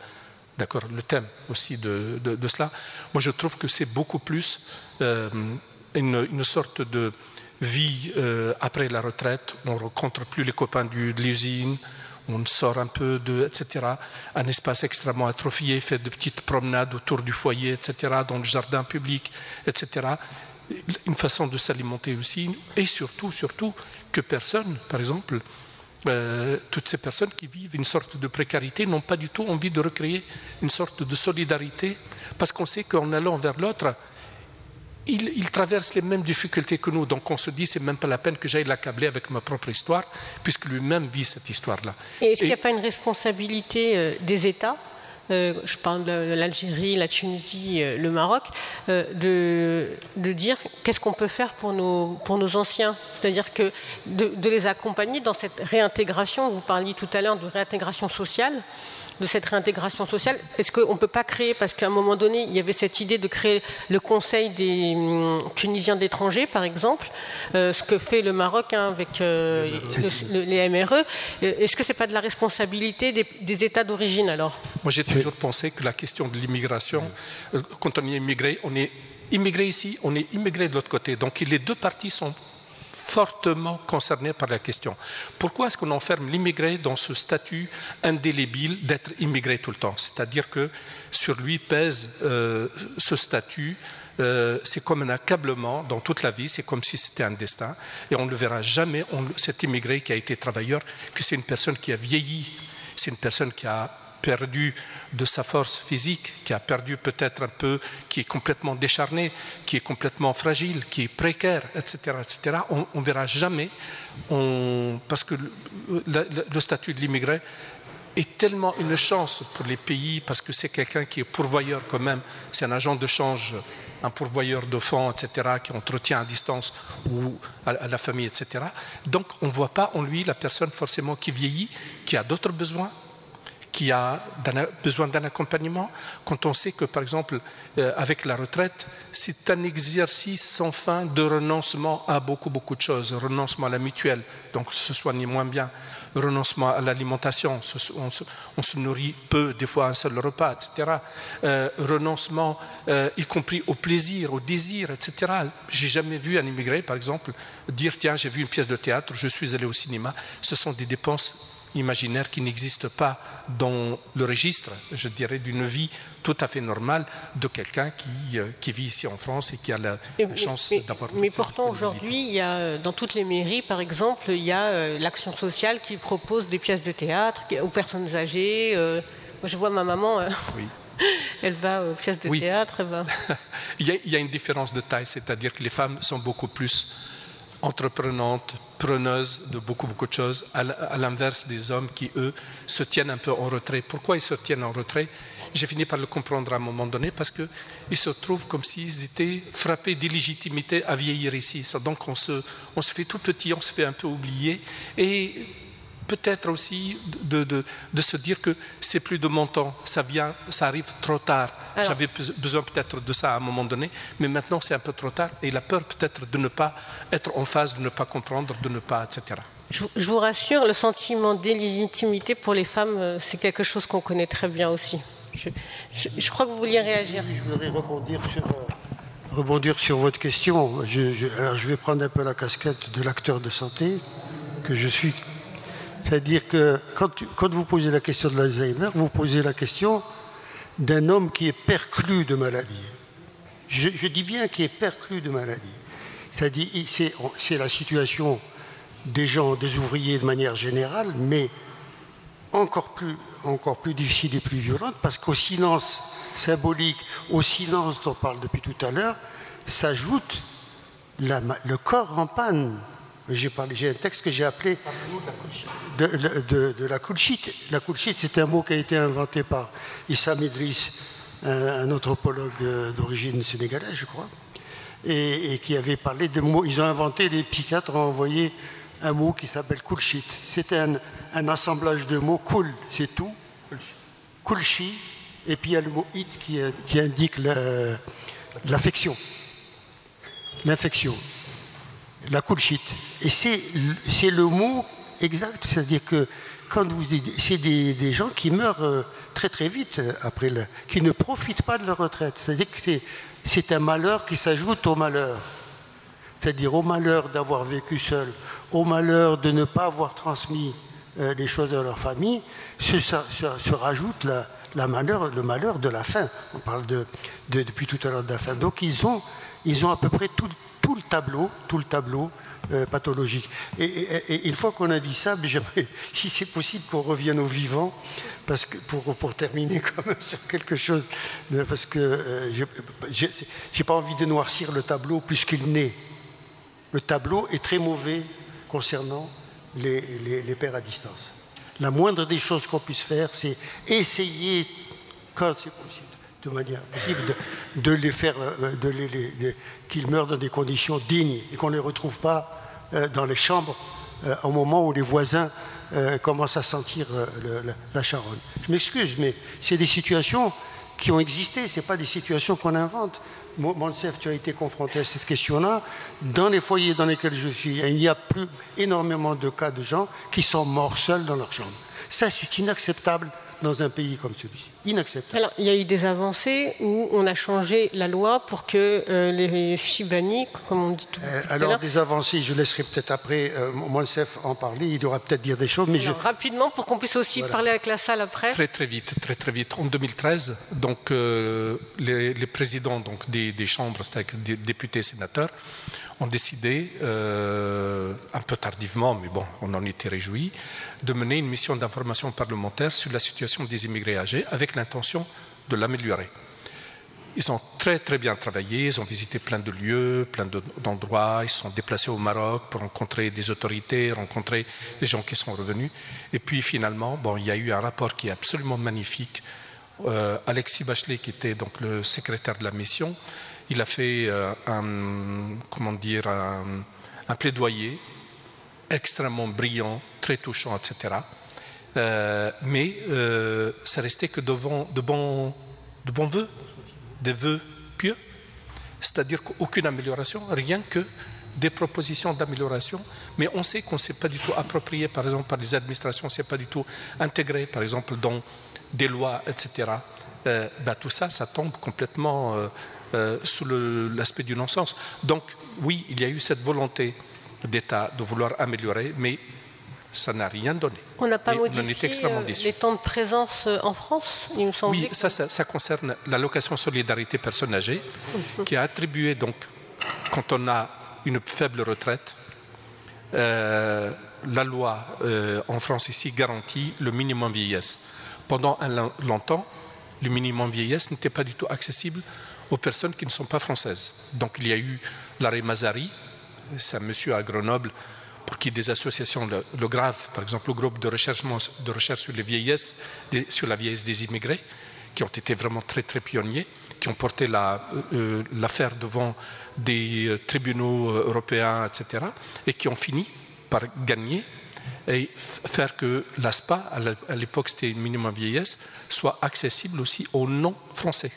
D'accord, le thème aussi de cela. Moi je trouve que c'est beaucoup plus une sorte de vie après la retraite. On ne rencontre plus les copains de l'usine, on sort un peu etc. Un espace extrêmement atrophié, fait de petites promenades autour du foyer, etc., dans le jardin public, etc. Une façon de s'alimenter aussi, et surtout que personne, par exemple, toutes ces personnes qui vivent une sorte de précarité n'ont pas du tout envie de recréer une sorte de solidarité, parce qu'on sait qu'en allant vers l'autre, ils traversent les mêmes difficultés que nous. Donc on se dit, c'est même pas la peine que j'aille l'accabler avec ma propre histoire, puisque lui-même vit cette histoire-là. Et est-ce qu'il n'y a pas une responsabilité des États, je parle de l'Algérie, la Tunisie, le Maroc, de dire qu'est-ce qu'on peut faire pour nos anciens, c'est-à-dire que de les accompagner dans cette réintégration. Vous parliez tout à l'heure de réintégration sociale, de cette réintégration sociale. Est-ce qu'on ne peut pas créer, parce qu'à un moment donné, il y avait cette idée de créer le Conseil des Tunisiens d'étrangers, par exemple, ce que fait le Maroc avec les MRE. Est-ce que ce n'est pas de la responsabilité des États d'origine, alors? Moi, j'ai toujours pensé que la question de l'immigration, quand on est immigré ici, on est immigré de l'autre côté. Donc, les deux parties sont fortement concernés par la question. Pourquoi est-ce qu'on enferme l'immigré dans ce statut indélébile d'être immigré tout le temps? C'est-à-dire que sur lui pèse ce statut, c'est comme un accablement dans toute la vie, c'est comme si c'était un destin, et on ne le verra jamais, cet immigré qui a été travailleur, que c'est une personne qui a vieilli, c'est une personne qui a perdu de sa force physique, qui a perdu peut-être un peu, qui est complètement décharné, qui est complètement fragile, qui est précaire, etc. etc. On ne verra jamais, parce que le statut de l'immigré est tellement une chance pour les pays, parce que c'est quelqu'un qui est pourvoyeur quand même, c'est un agent de change, un pourvoyeur de fonds, etc., qui entretient à distance ou à la famille, etc. Donc on ne voit pas en lui la personne forcément qui vieillit, qui a d'autres besoins, qui a besoin d'un accompagnement, quand on sait que, par exemple, avec la retraite, c'est un exercice sans fin de renoncement à beaucoup de choses. Renoncement à la mutuelle, donc se soigner moins bien. Renoncement à l'alimentation, on se nourrit peu, des fois un seul repas, etc. Renoncement, y compris au plaisir, au désir, etc. J'ai jamais vu un immigré, par exemple, dire « Tiens, j'ai vu une pièce de théâtre, je suis allé au cinéma ». Ce sont des dépenses imaginaire qui n'existe pas dans le registre, je dirais, d'une vie tout à fait normale de quelqu'un qui vit ici en France et qui a la chance d'avoir... Mais pourtant, aujourd'hui, il y a, dans toutes les mairies, par exemple, il y a l'action sociale qui propose des pièces de théâtre aux personnes âgées. Moi, je vois ma maman... Oui. Elle va aux pièces de théâtre. Elle va... il y a une différence de taille, c'est-à-dire que les femmes sont beaucoup plus entreprenantes, preneuses de beaucoup de choses, à l'inverse des hommes qui, eux, se tiennent un peu en retrait. Pourquoi ils se tiennent en retrait? J'ai fini par le comprendre à un moment donné, parce qu'ils se trouvent comme s'ils étaient frappés d'illégitimité à vieillir ici. Donc on se fait tout petit, on se fait un peu oublier, et peut-être aussi de se dire que c'est plus de mon temps, ça arrive trop tard. J'avais besoin peut-être de ça à un moment donné, mais maintenant c'est un peu trop tard, et la peur peut-être de ne pas être en phase, de ne pas comprendre, de ne pas, etc. Je vous rassure, le sentiment d'illégitimité pour les femmes, c'est quelque chose qu'on connaît très bien aussi. Je crois que vous vouliez réagir. Je voudrais rebondir sur votre question. Alors je vais prendre un peu la casquette de l'acteur de santé que je suis. C'est-à-dire que quand vous posez la question de l'Alzheimer, vous posez la question d'un homme qui est perclus de maladie. Je dis bien qui est perclus de maladie. C'est-à-dire c'est la situation des gens, des ouvriers de manière générale, mais encore plus difficile et plus violente, parce qu'au silence symbolique, au silence dont on parle depuis tout à l'heure, s'ajoute le corps en panne. J'ai un texte que j'ai appelé de la kulchit. La kulchit, c'est un mot qui a été inventé par Issam Idriss, un anthropologue d'origine sénégalaise, je crois, et qui avait parlé de mots. Ils ont inventé, les psychiatres ont envoyé un mot qui s'appelle kulchit. C'était un assemblage de mots. Kul, c'est tout. Kulchi, et puis il y a le mot it qui indique l'affection, l'infection, la kulchit. Et c'est le mot exact, c'est-à-dire que quand vous dites, c'est des gens qui meurent très très vite après, qui ne profitent pas de leur retraite. C'est-à-dire que c'est un malheur qui s'ajoute au malheur. C'est-à-dire au malheur d'avoir vécu seul, au malheur de ne pas avoir transmis les choses à leur famille, se rajoute le malheur de la faim. On parle depuis tout à l'heure de la faim. Donc ils ont à peu près tout le tableau pathologique. Et une fois qu'on a dit ça, j'aimerais, si c'est possible, qu'on revienne au vivant, parce que pour terminer quand même sur quelque chose, parce que j'ai pas envie de noircir le tableau plus qu'il n'est. Le tableau est très mauvais concernant les pères à distance. La moindre des choses qu'on puisse faire, c'est essayer, quand c'est possible, de manière possible, de les faire, qu'ils meurent dans des conditions dignes et qu'on ne les retrouve pas dans les chambres au moment où les voisins commencent à sentir la charogne. Je m'excuse, mais c'est des situations qui ont existé, ce n'est pas des situations qu'on invente. Monsef, tu as été confronté à cette question-là. Dans les foyers dans lesquels je suis, il n'y a plus énormément de cas de gens qui sont morts seuls dans leur chambre. Ça, c'est inacceptable dans un pays comme celui-ci. Inacceptable. Alors, il y a eu des avancées où on a changé la loi pour que les Chibani, comme on dit tout à l'heure... Alors, des avancées, je laisserai peut-être après Monsef en parler, il devra peut-être dire des choses, mais rapidement, pour qu'on puisse aussi parler avec la salle après. Très vite. En 2013, donc, les présidents donc, des chambres, c'est-à-dire des députés, sénateurs, ont décidé, un peu tardivement, mais bon, on en était réjouis, de mener une mission d'information parlementaire sur la situation des immigrés âgés avec l'intention de l'améliorer. Ils ont très bien travaillé, ils ont visité plein de lieux, plein d'endroits, ils se sont déplacés au Maroc pour rencontrer des autorités, rencontrer des gens qui sont revenus. Et puis finalement, bon, il y a eu un rapport qui est absolument magnifique. Alexis Bachelet, qui était donc le secrétaire de la mission, il a fait un plaidoyer extrêmement brillant, très touchant, etc. Mais ça restait que de bons vœux, des vœux pieux, c'est-à-dire qu'aucune amélioration, rien que des propositions d'amélioration, mais on sait qu'on ne s'est pas du tout approprié, par exemple, par les administrations, on ne s'est pas du tout intégré, par exemple, dans des lois, etc. Tout ça tombe complètement sous l'aspect du non-sens. Donc, oui, il y a eu cette volonté d'État de vouloir améliorer, mais ça n'a rien donné. On n'a pas modifié les temps de présence en France, il me semble. Oui, ça concerne l'allocation solidarité personnes âgées, qui a attribué, donc, quand on a une faible retraite, la loi en France ici garantit le minimum vieillesse. Pendant longtemps, le minimum vieillesse n'était pas du tout accessible aux personnes qui ne sont pas françaises. Donc il y a eu l'arrêt Mazari, c'est un monsieur à Grenoble, pour qui des associations, le GRAVE, par exemple, le groupe de recherche sur les vieillesses, sur la vieillesse des immigrés, qui ont été vraiment très pionniers, qui ont porté l'affaire devant des tribunaux européens, etc., et qui ont fini par gagner et faire que l'ASPA, à l'époque c'était une minimum vieillesse, soit accessible aussi aux non-français.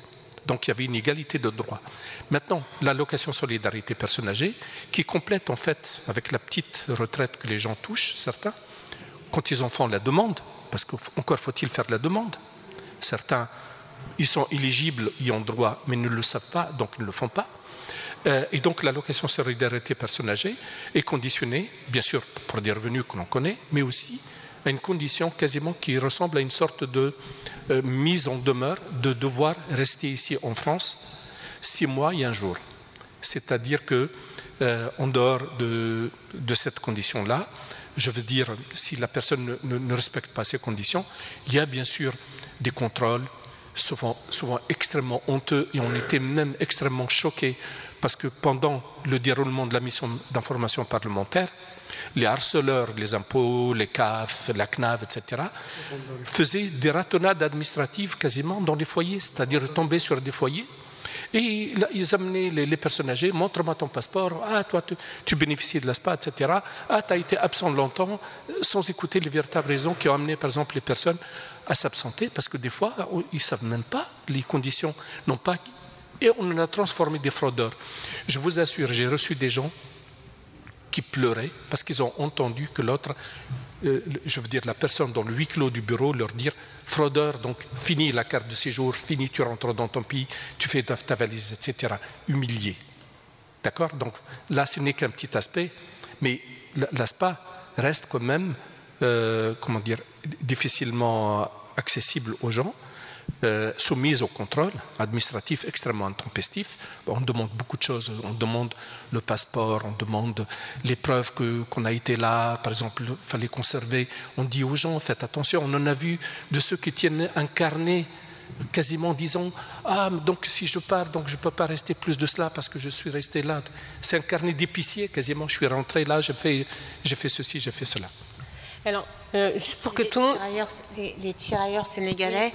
Donc il y avait une égalité de droit. Maintenant, l'allocation solidarité personnes âgées, qui complète en fait avec la petite retraite que les gens touchent, certains, quand ils en font la demande, parce qu'encore faut-il faire la demande. Certains, ils sont éligibles, y ont droit, mais ne le savent pas, donc ils ne le font pas. Et donc l'allocation solidarité personnes âgées est conditionnée, bien sûr, pour des revenus que l'on connaît, mais aussi à une condition quasiment qui ressemble à une sorte de mise en demeure de devoir rester ici en France 6 mois et 1 jour. C'est-à-dire que en dehors de cette condition-là, je veux dire, si la personne ne respecte pas ces conditions, il y a bien sûr des contrôles souvent extrêmement honteux, et on était même extrêmement choqués parce que pendant le déroulement de la mission d'information parlementaire, les harceleurs, les impôts, les CAF, la CNAV, etc., faisaient des ratonnades administratives quasiment dans les foyers, c'est-à-dire tomber sur des foyers. Et là, ils amenaient les personnes âgées, montre-moi ton passeport, ah, toi, tu bénéficies de l'ASPA, etc. Ah, tu as été absent longtemps, sans écouter les véritables raisons qui ont amené, par exemple, les personnes à s'absenter, parce que des fois, ils ne savent même pas, les conditions n'ont pas... Et on en a transformé des fraudeurs. Je vous assure, j'ai reçu des gens qui pleuraient parce qu'ils ont entendu que l'autre, je veux dire la personne dans le huis clos du bureau, leur dire fraudeur, donc fini la carte de séjour, fini, tu rentres dans ton pays, tu fais ta valise, etc. Humilié. D'accord? Donc là, ce n'est qu'un petit aspect, mais l'ASPA reste quand même, comment dire, difficilement accessible aux gens. Soumise au contrôle administratif extrêmement intempestif. On demande beaucoup de choses, on demande le passeport, on demande les preuves qu'on a été là, par exemple, il fallait conserver, on dit aux gens, faites attention, on en a vu de ceux qui tiennent un carnet quasiment disant, ah, donc si je pars, donc je ne peux pas rester plus de cela parce que je suis resté là. C'est un carnet d'épicier, quasiment, je suis rentré là, j'ai fait ceci, j'ai fait cela. Alors, juste pour que tout le monde... Les tirailleurs sénégalais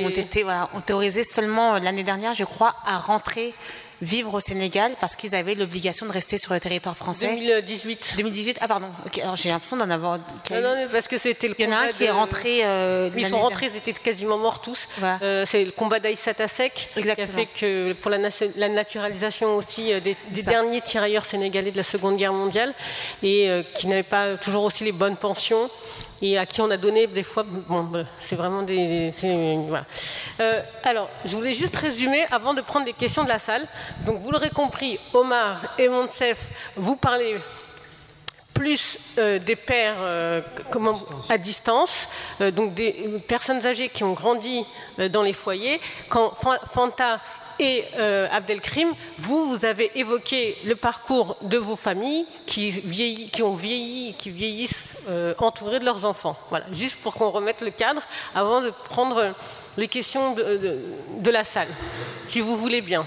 ont été autorisés seulement l'année dernière, je crois, à rentrer vivre au Sénégal parce qu'ils avaient l'obligation de rester sur le territoire français. 2018. 2018, ah pardon, okay, alors j'ai l'impression d'en avoir... Non, parce que c'était le combat. Il y en a un qui est rentré... ils sont rentrés, ils étaient quasiment morts tous. Voilà. C'est le combat d'Aïssata Seck qui a fait que pour la naturalisation aussi des derniers tirailleurs sénégalais de la Seconde Guerre mondiale et qui n'avaient pas toujours aussi les bonnes pensions. Et à qui on a donné des fois, bon, c'est vraiment des... Voilà. Alors, je voulais juste résumer avant de prendre des questions de la salle. Donc, vous l'aurez compris, Omar et Monsef, vous parlez plus des pères à distance, donc des personnes âgées qui ont grandi dans les foyers. Quand Fanta et Abdelkrim, vous avez évoqué le parcours de vos familles qui vieillissent entourés de leurs enfants. Voilà, juste pour qu'on remette le cadre avant de prendre les questions de la salle, si vous voulez bien.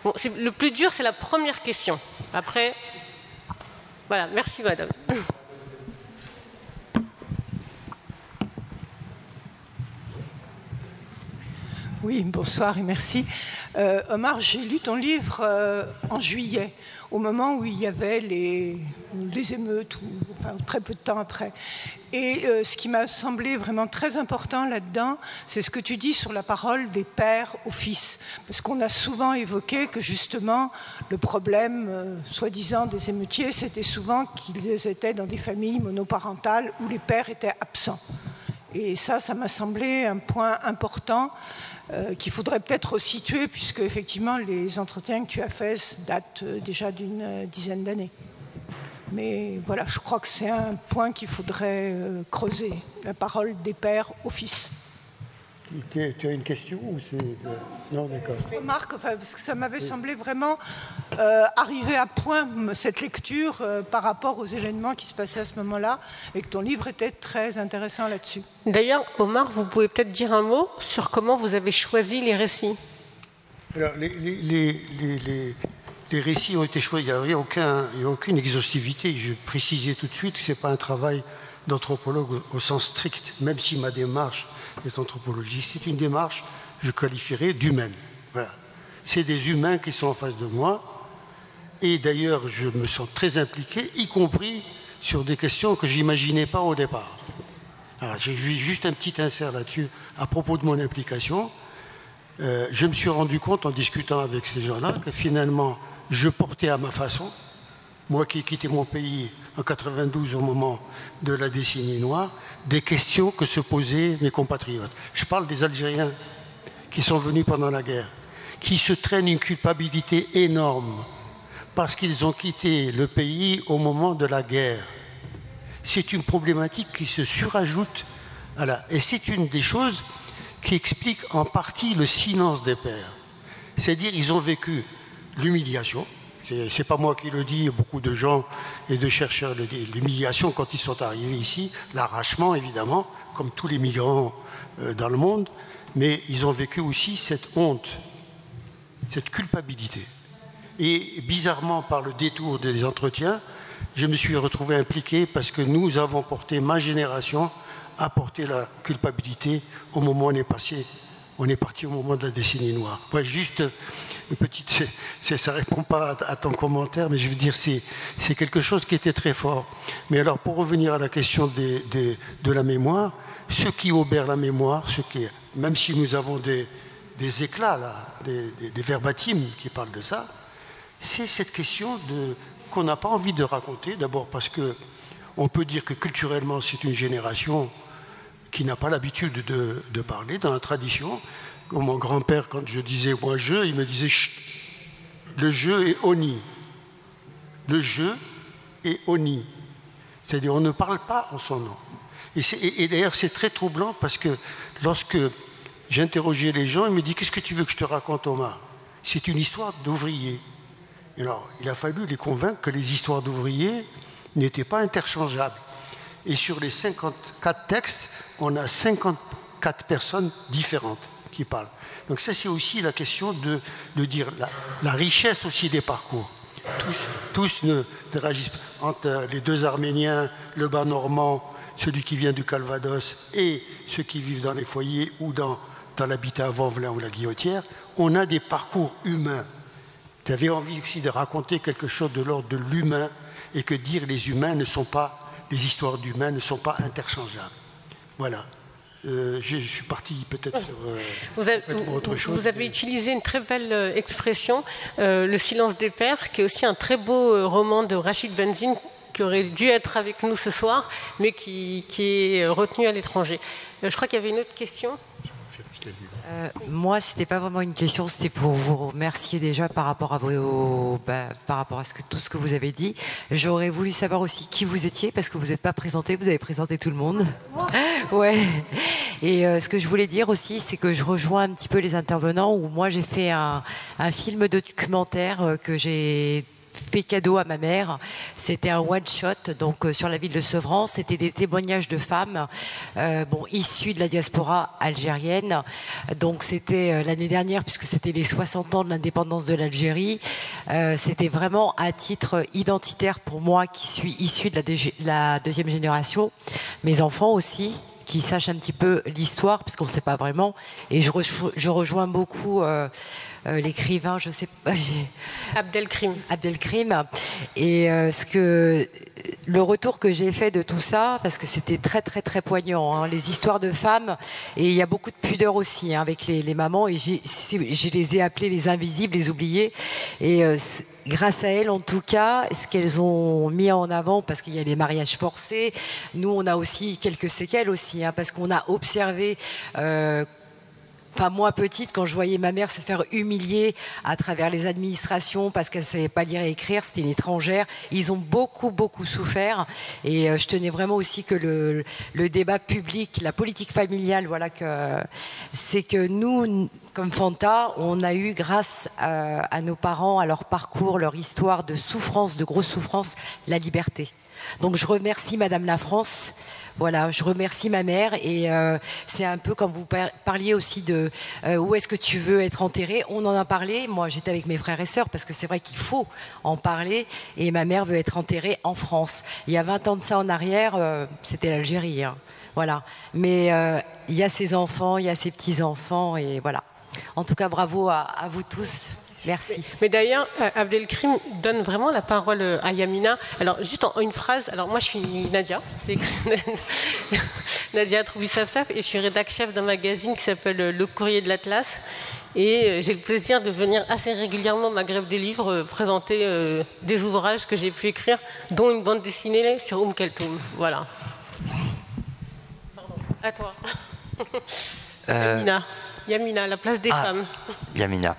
Bon, le plus dur, c'est la première question. Après, voilà, merci madame. Oui, bonsoir et merci. Omar, j'ai lu ton livre en juillet, au moment où il y avait les émeutes, enfin très peu de temps après. Et ce qui m'a semblé vraiment très important là-dedans, c'est ce que tu dis sur la parole des pères aux fils. Parce qu'on a souvent évoqué que justement, le problème, soi-disant, des émeutiers, c'était souvent qu'ils étaient dans des familles monoparentales où les pères étaient absents. Et ça m'a semblé un point important qu'il faudrait peut-être resituer, puisque effectivement les entretiens que tu as faits datent déjà d'une dizaine d'années. Mais voilà, je crois que c'est un point qu'il faudrait creuser, la parole des pères aux fils. Tu as une question ou c'est... Non, d'accord. Remarque, enfin, parce que ça m'avait semblé vraiment arriver à point, cette lecture, par rapport aux événements qui se passaient à ce moment-là, et que ton livre était très intéressant là-dessus. D'ailleurs, Omar, vous pouvez peut-être dire un mot sur comment vous avez choisi les récits. Alors, les récits ont été choisis, il n'y a aucune exhaustivité. Je précisais tout de suite que ce n'est pas un travail d'anthropologue au sens strict, même si ma démarche est anthropologique. C'est une démarche, je qualifierais, d'humaine. Voilà. C'est des humains qui sont en face de moi, et d'ailleurs, je me sens très impliqué, y compris sur des questions que je n'imaginais pas au départ. Alors, j'ai juste un petit insert là-dessus, à propos de mon implication. Je me suis rendu compte, en discutant avec ces gens-là, que finalement, je portais à ma façon, moi qui ai quitté mon pays en 92 au moment de la décennie noire, des questions que se posaient mes compatriotes. Je parle des Algériens qui sont venus pendant la guerre, qui se traînent une culpabilité énorme parce qu'ils ont quitté le pays au moment de la guerre. C'est une problématique qui se surajoute à la... Et c'est une des choses qui explique en partie le silence des pères. C'est-à-dire qu'ils ont vécu l'humiliation. C'est pas moi qui le dis, beaucoup de gens et de chercheurs le disent. L'humiliation quand ils sont arrivés ici, l'arrachement évidemment, comme tous les migrants dans le monde, mais ils ont vécu aussi cette honte, cette culpabilité. Et bizarrement, par le détour des entretiens, je me suis retrouvé impliqué parce que nous avons porté, ma génération a porté la culpabilité au moment où on est parti au moment de la décennie noire. Ouais, juste une petite, ça ne répond pas à ton commentaire, mais je veux dire, c'est quelque chose qui était très fort. Mais alors, pour revenir à la question de la mémoire, ceux qui obèrent la mémoire, même si nous avons des éclats, là, des verbatims qui parlent de ça, c'est cette question qu'on n'a pas envie de raconter. D'abord parce qu'on peut dire que culturellement, c'est une génération qui n'a pas l'habitude de parler dans la tradition. Comme mon grand-père, quand je disais « moi je », il me disait « chut, le jeu est oni ». Le jeu est oni. C'est-à-dire on ne parle pas en son nom. Et d'ailleurs, c'est très troublant parce que lorsque j'interrogeais les gens, ils me disent « qu'est-ce que tu veux que je te raconte, Omar ?» C'est une histoire d'ouvriers. Alors, il a fallu les convaincre que les histoires d'ouvriers n'étaient pas interchangeables. Et sur les 54 textes, on a 54 personnes différentes qui parlent. Donc ça, c'est aussi la question de dire la richesse aussi des parcours. Tous ne réagissent pas. Entre les deux Arméniens, le bas normand, celui qui vient du Calvados et ceux qui vivent dans les foyers ou dans l'habitat à Vanvelin ou la Guillotière, on a des parcours humains. Tu avais envie aussi de raconter quelque chose de l'ordre de l'humain et que dire les histoires d'humains ne sont pas interchangeables. Voilà. Je suis parti peut-être sur autre chose. Vous avez utilisé une très belle expression, Le silence des pères, qui est aussi un très beau roman de Rachid Benzine, qui aurait dû être avec nous ce soir, mais qui est retenu à l'étranger. Je crois qu'il y avait une autre question. Moi, c'était pas vraiment une question, c'était pour vous remercier déjà par rapport à tout ce que vous avez dit. J'aurais voulu savoir aussi qui vous étiez, parce que vous n'êtes pas présenté, vous avez présenté tout le monde. Ouais. Et ce que je voulais dire aussi, c'est que je rejoins un petit peu les intervenants, où moi j'ai fait un film documentaire que j'ai fait cadeau à ma mère. C'était un one-shot donc sur la ville de Sevran. C'était des témoignages de femmes issues de la diaspora algérienne. Donc c'était l'année dernière, puisque c'était les 60 ans de l'indépendance de l'Algérie. C'était vraiment à titre identitaire pour moi, qui suis issue de la deuxième génération. Mes enfants aussi, qui sachent un petit peu l'histoire, parce qu'on ne sait pas vraiment. Et je rejoins beaucoup l'écrivain, je sais pas, Abdelkrim. Et le retour que j'ai fait de tout ça, parce que c'était très très très poignant, hein, les histoires de femmes, et il y a beaucoup de pudeur aussi avec les mamans, et je les ai appelées les invisibles, les oubliées, et grâce à elles en tout cas, ce qu'elles ont mis en avant, parce qu'il y a les mariages forcés, nous on a aussi quelques séquelles aussi, hein, parce qu'on a observé enfin, moi petite, quand je voyais ma mère se faire humilier à travers les administrations parce qu'elle ne savait pas lire et écrire, c'était une étrangère, ils ont beaucoup beaucoup souffert, et je tenais vraiment aussi que le débat public, la politique familiale, voilà, c'est que nous, comme Fanta, on a eu, grâce à nos parents, à leur parcours, leur histoire de souffrance, de grosse souffrance, la liberté. Donc je remercie Madame la France. Voilà, je remercie ma mère, et c'est un peu comme vous parliez aussi de où est-ce que tu veux être enterré. On en a parlé, moi j'étais avec mes frères et sœurs, parce que c'est vrai qu'il faut en parler, et ma mère veut être enterrée en France. Il y a 20 ans de ça en arrière, c'était l'Algérie, hein. Voilà. Mais il y a ses enfants, il y a ses petits-enfants, et voilà. En tout cas, bravo à vous tous. Merci. Mais d'ailleurs, Abdelkrim donne vraiment la parole à Yamina. Alors, juste en une phrase, alors moi je suis Nadia, c'est écrit Nadia Troubissafsaf, et je suis rédac chef d'un magazine qui s'appelle Le Courrier de l'Atlas. Et j'ai le plaisir de venir assez régulièrement au Maghreb des livres présenter des ouvrages que j'ai pu écrire, dont une bande dessinée sur Kaltoum. Voilà. Pardon. À toi. Yamina, la place des femmes. Yamina.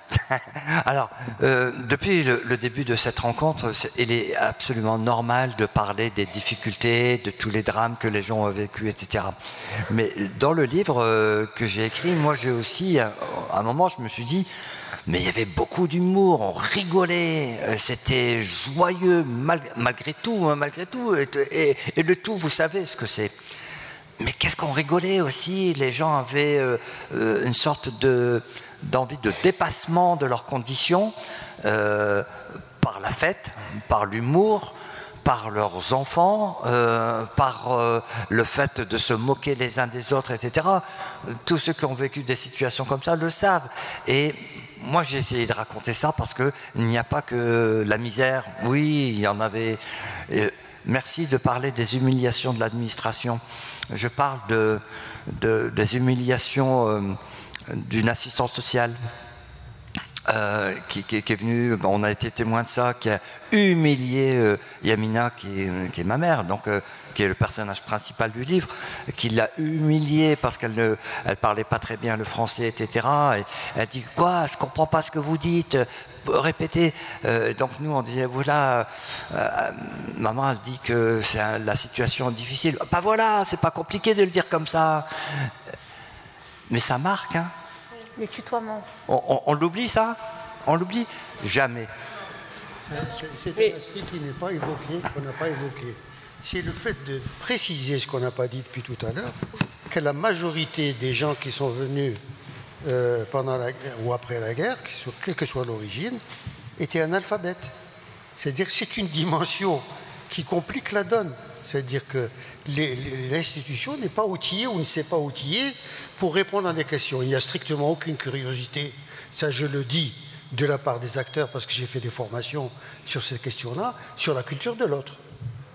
Alors, depuis le début de cette rencontre, il est absolument normal de parler des difficultés, de tous les drames que les gens ont vécu, etc. Mais dans le livre que j'ai écrit, moi j'ai aussi, à un moment, je me suis dit, mais il y avait beaucoup d'humour, on rigolait, c'était joyeux malgré tout, hein, et le tout, vous savez ce que c'est. mais qu'est-ce qu'on rigolait aussi. Les gens avaient une sorte d'envie de dépassement de leurs conditions par la fête, par l'humour, par leurs enfants, par le fait de se moquer les uns des autres, etc. Tous ceux qui ont vécu des situations comme ça le savent. Et moi, j'ai essayé de raconter ça parce qu'il n'y a pas que la misère. Oui, il y en avait. Merci de parler des humiliations de l'administration. Je parle des humiliations d'une assistante sociale. Qui est venue, on a été témoin de ça, qui a humilié Yamina, qui est ma mère, donc qui est le personnage principal du livre, qui l'a humiliée parce qu'elle ne parlait pas très bien le français, etc. Et elle dit quoi, je comprends pas ce que vous dites, répétez. Donc nous on disait voilà, maman elle dit que c'est la situation difficile. Bah voilà, c'est pas compliqué de le dire comme ça, mais ça marque, hein. Les tutoiements. On l'oublie, ça? On l'oublie? Jamais. C'est un aspect qui n'est pas évoqué, qu'on n'a pas évoqué. C'est le fait de préciser ce qu'on n'a pas dit depuis tout à l'heure, que la majorité des gens qui sont venus pendant la guerre ou après la guerre, quelle que soit l'origine, étaient analphabètes. C'est-à-dire que c'est une dimension qui complique la donne. C'est-à-dire que l'institution n'est pas outillée ou ne s'est pas outillée pour répondre à des questions. Il n'y a strictement aucune curiosité, ça je le dis de la part des acteurs parce que j'ai fait des formations sur ces questions-là, sur la culture de l'autre.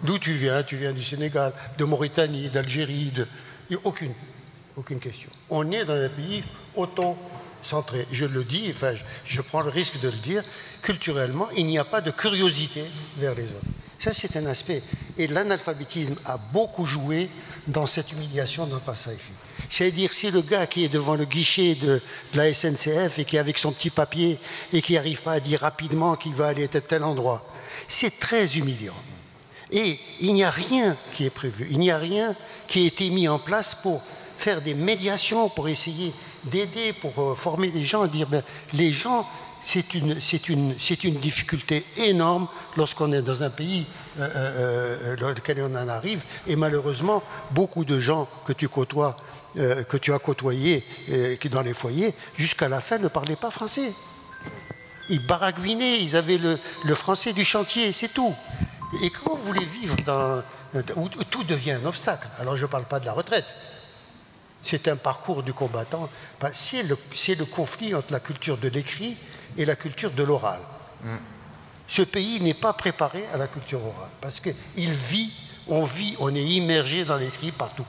D'où tu viens du Sénégal, de Mauritanie, d'Algérie, il n'y a aucune question. On est dans un pays auto-centré. Je le dis, enfin je prends le risque de le dire, culturellement, il n'y a pas de curiosité vers les autres. Ça, c'est un aspect. Et l'analphabétisme a beaucoup joué dans cette humiliation d'un Passaïfi. C'est-à-dire, si le gars qui est devant le guichet de la SNCF et qui est avec son petit papier et qui n'arrive pas à dire rapidement qu'il va aller à tel endroit, c'est très humiliant. Et il n'y a rien qui est prévu, il n'y a rien qui a été mis en place pour faire des médiations, pour essayer d'aider, pour former les gens, à dire, ben, les gens, c'est une difficulté énorme lorsqu'on est dans un pays dans lequel on en arrive. Et malheureusement, beaucoup de gens que tu côtoies, que tu as côtoyés qui dans les foyers, jusqu'à la fin ne parlaient pas français. Ils baragouinaient, ils avaient le français du chantier, c'est tout. Et comment vous voulez vivre où tout devient un obstacle? Alors je ne parle pas de la retraite. C'est un parcours du combattant. C'est le conflit entre la culture de l'écrit et la culture de l'oral. Ce pays n'est pas préparé à la culture orale parce on est immergé dans l'écrit partout.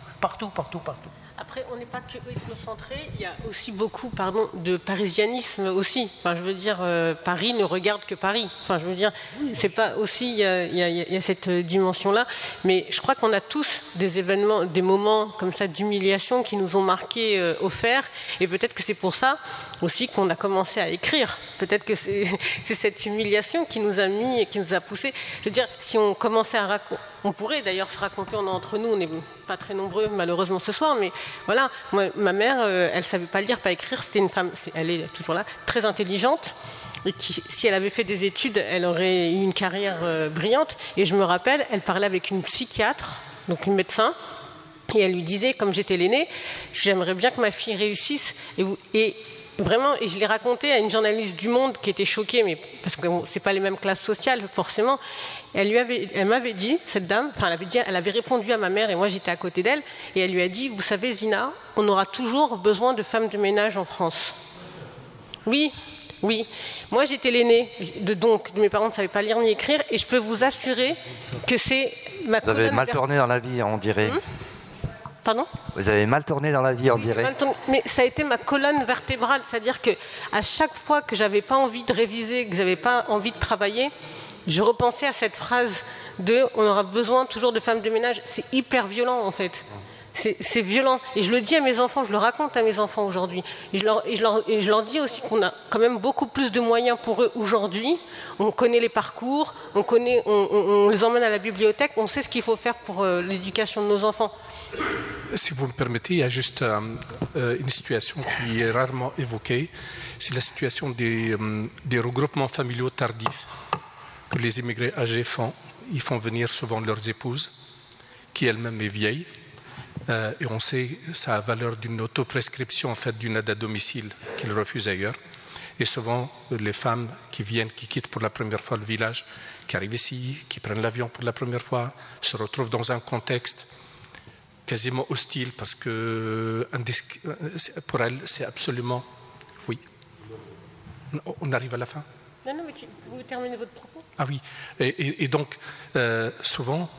Après, on n'est pas que ethnocentré, il y a aussi beaucoup de parisianisme aussi. Enfin, je veux dire, Paris ne regarde que Paris. Enfin, je veux dire, c'est pas aussi, il y a cette dimension-là. Mais je crois qu'on a tous des événements, des moments comme ça d'humiliation qui nous ont marqués au fer. Et peut-être que c'est pour ça aussi qu'on a commencé à écrire. Peut-être que c'est cette humiliation qui nous a mis et qui nous a poussé. Je veux dire, si on commençait à raconter, on pourrait d'ailleurs se raconter entre nous, on n'est pas très nombreux malheureusement ce soir, mais voilà, moi, ma mère, elle savait pas lire, pas écrire, c'était une femme, elle est toujours là, très intelligente, et qui, si elle avait fait des études, elle aurait eu une carrière brillante, et je me rappelle, elle parlait avec une psychiatre, donc une médecin, et elle lui disait, comme j'étais l'aînée, j'aimerais bien que ma fille réussisse, et vraiment, et je l'ai raconté à une journaliste du Monde qui était choquée, mais parce que c'est pas les mêmes classes sociales forcément. Elle m'avait dit, cette dame, enfin elle avait répondu à ma mère et moi j'étais à côté d'elle et elle lui a dit, vous savez Zina, on aura toujours besoin de femmes de ménage en France. Oui. Moi j'étais l'aînée, donc mes parents ne savaient pas lire ni écrire et je peux vous assurer que c'est ma colonne. Vous avez mal tourné dans la vie, on dirait. Pardon ? Vous avez mal tourné dans la vie, on dirait. Mais ça a été ma colonne vertébrale, c'est-à-dire que à chaque fois que j'avais pas envie de réviser, que j'avais pas envie de travailler, je repensais à cette phrase de « on aura besoin toujours de femmes de ménage ». C'est hyper violent en fait. C'est violent. Et je le dis à mes enfants, je le raconte à mes enfants aujourd'hui. Et je leur dis aussi qu'on a quand même beaucoup plus de moyens pour eux aujourd'hui. On connaît les parcours, on les emmène à la bibliothèque, on sait ce qu'il faut faire pour l'éducation de nos enfants. Si vous me permettez, il y a juste une situation qui est rarement évoquée. C'est la situation des regroupements familiaux tardifs que les immigrés âgés font. Ils font venir souvent leurs épouses, qui elle-même est vieille, Et on sait que ça a valeur d'une autoprescription, en fait, d'une aide à domicile qu'ils refusent ailleurs. Et souvent, les femmes qui viennent, qui quittent pour la première fois le village, qui arrivent ici, qui prennent l'avion pour la première fois, se retrouvent dans un contexte quasiment hostile parce que pour elles, c'est absolument... Oui. On arrive à la fin? Non, mais vous terminez votre propos. Ah oui. Et donc, souvent,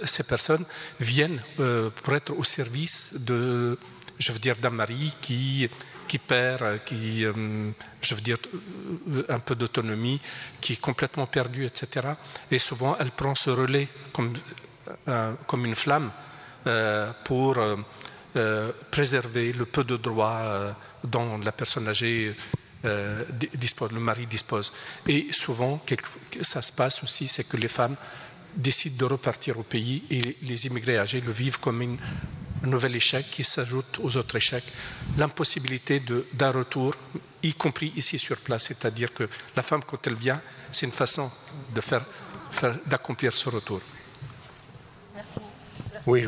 ces personnes viennent pour être au service de, je veux dire, d'un mari qui perd, je veux dire, un peu d'autonomie, qui est complètement perdu, etc. Et souvent, elle prend ce relais comme une flamme pour préserver le peu de droits dont la personne âgée dispose, le mari dispose. Et souvent, ça se passe aussi, c'est que les femmes décident de repartir au pays et les immigrés âgés le vivent comme un nouvel échec qui s'ajoute aux autres échecs, l'impossibilité d'un retour, y compris ici sur place, c'est-à-dire que la femme, quand elle vient, c'est une façon d'accomplir ce retour. Merci. Oui,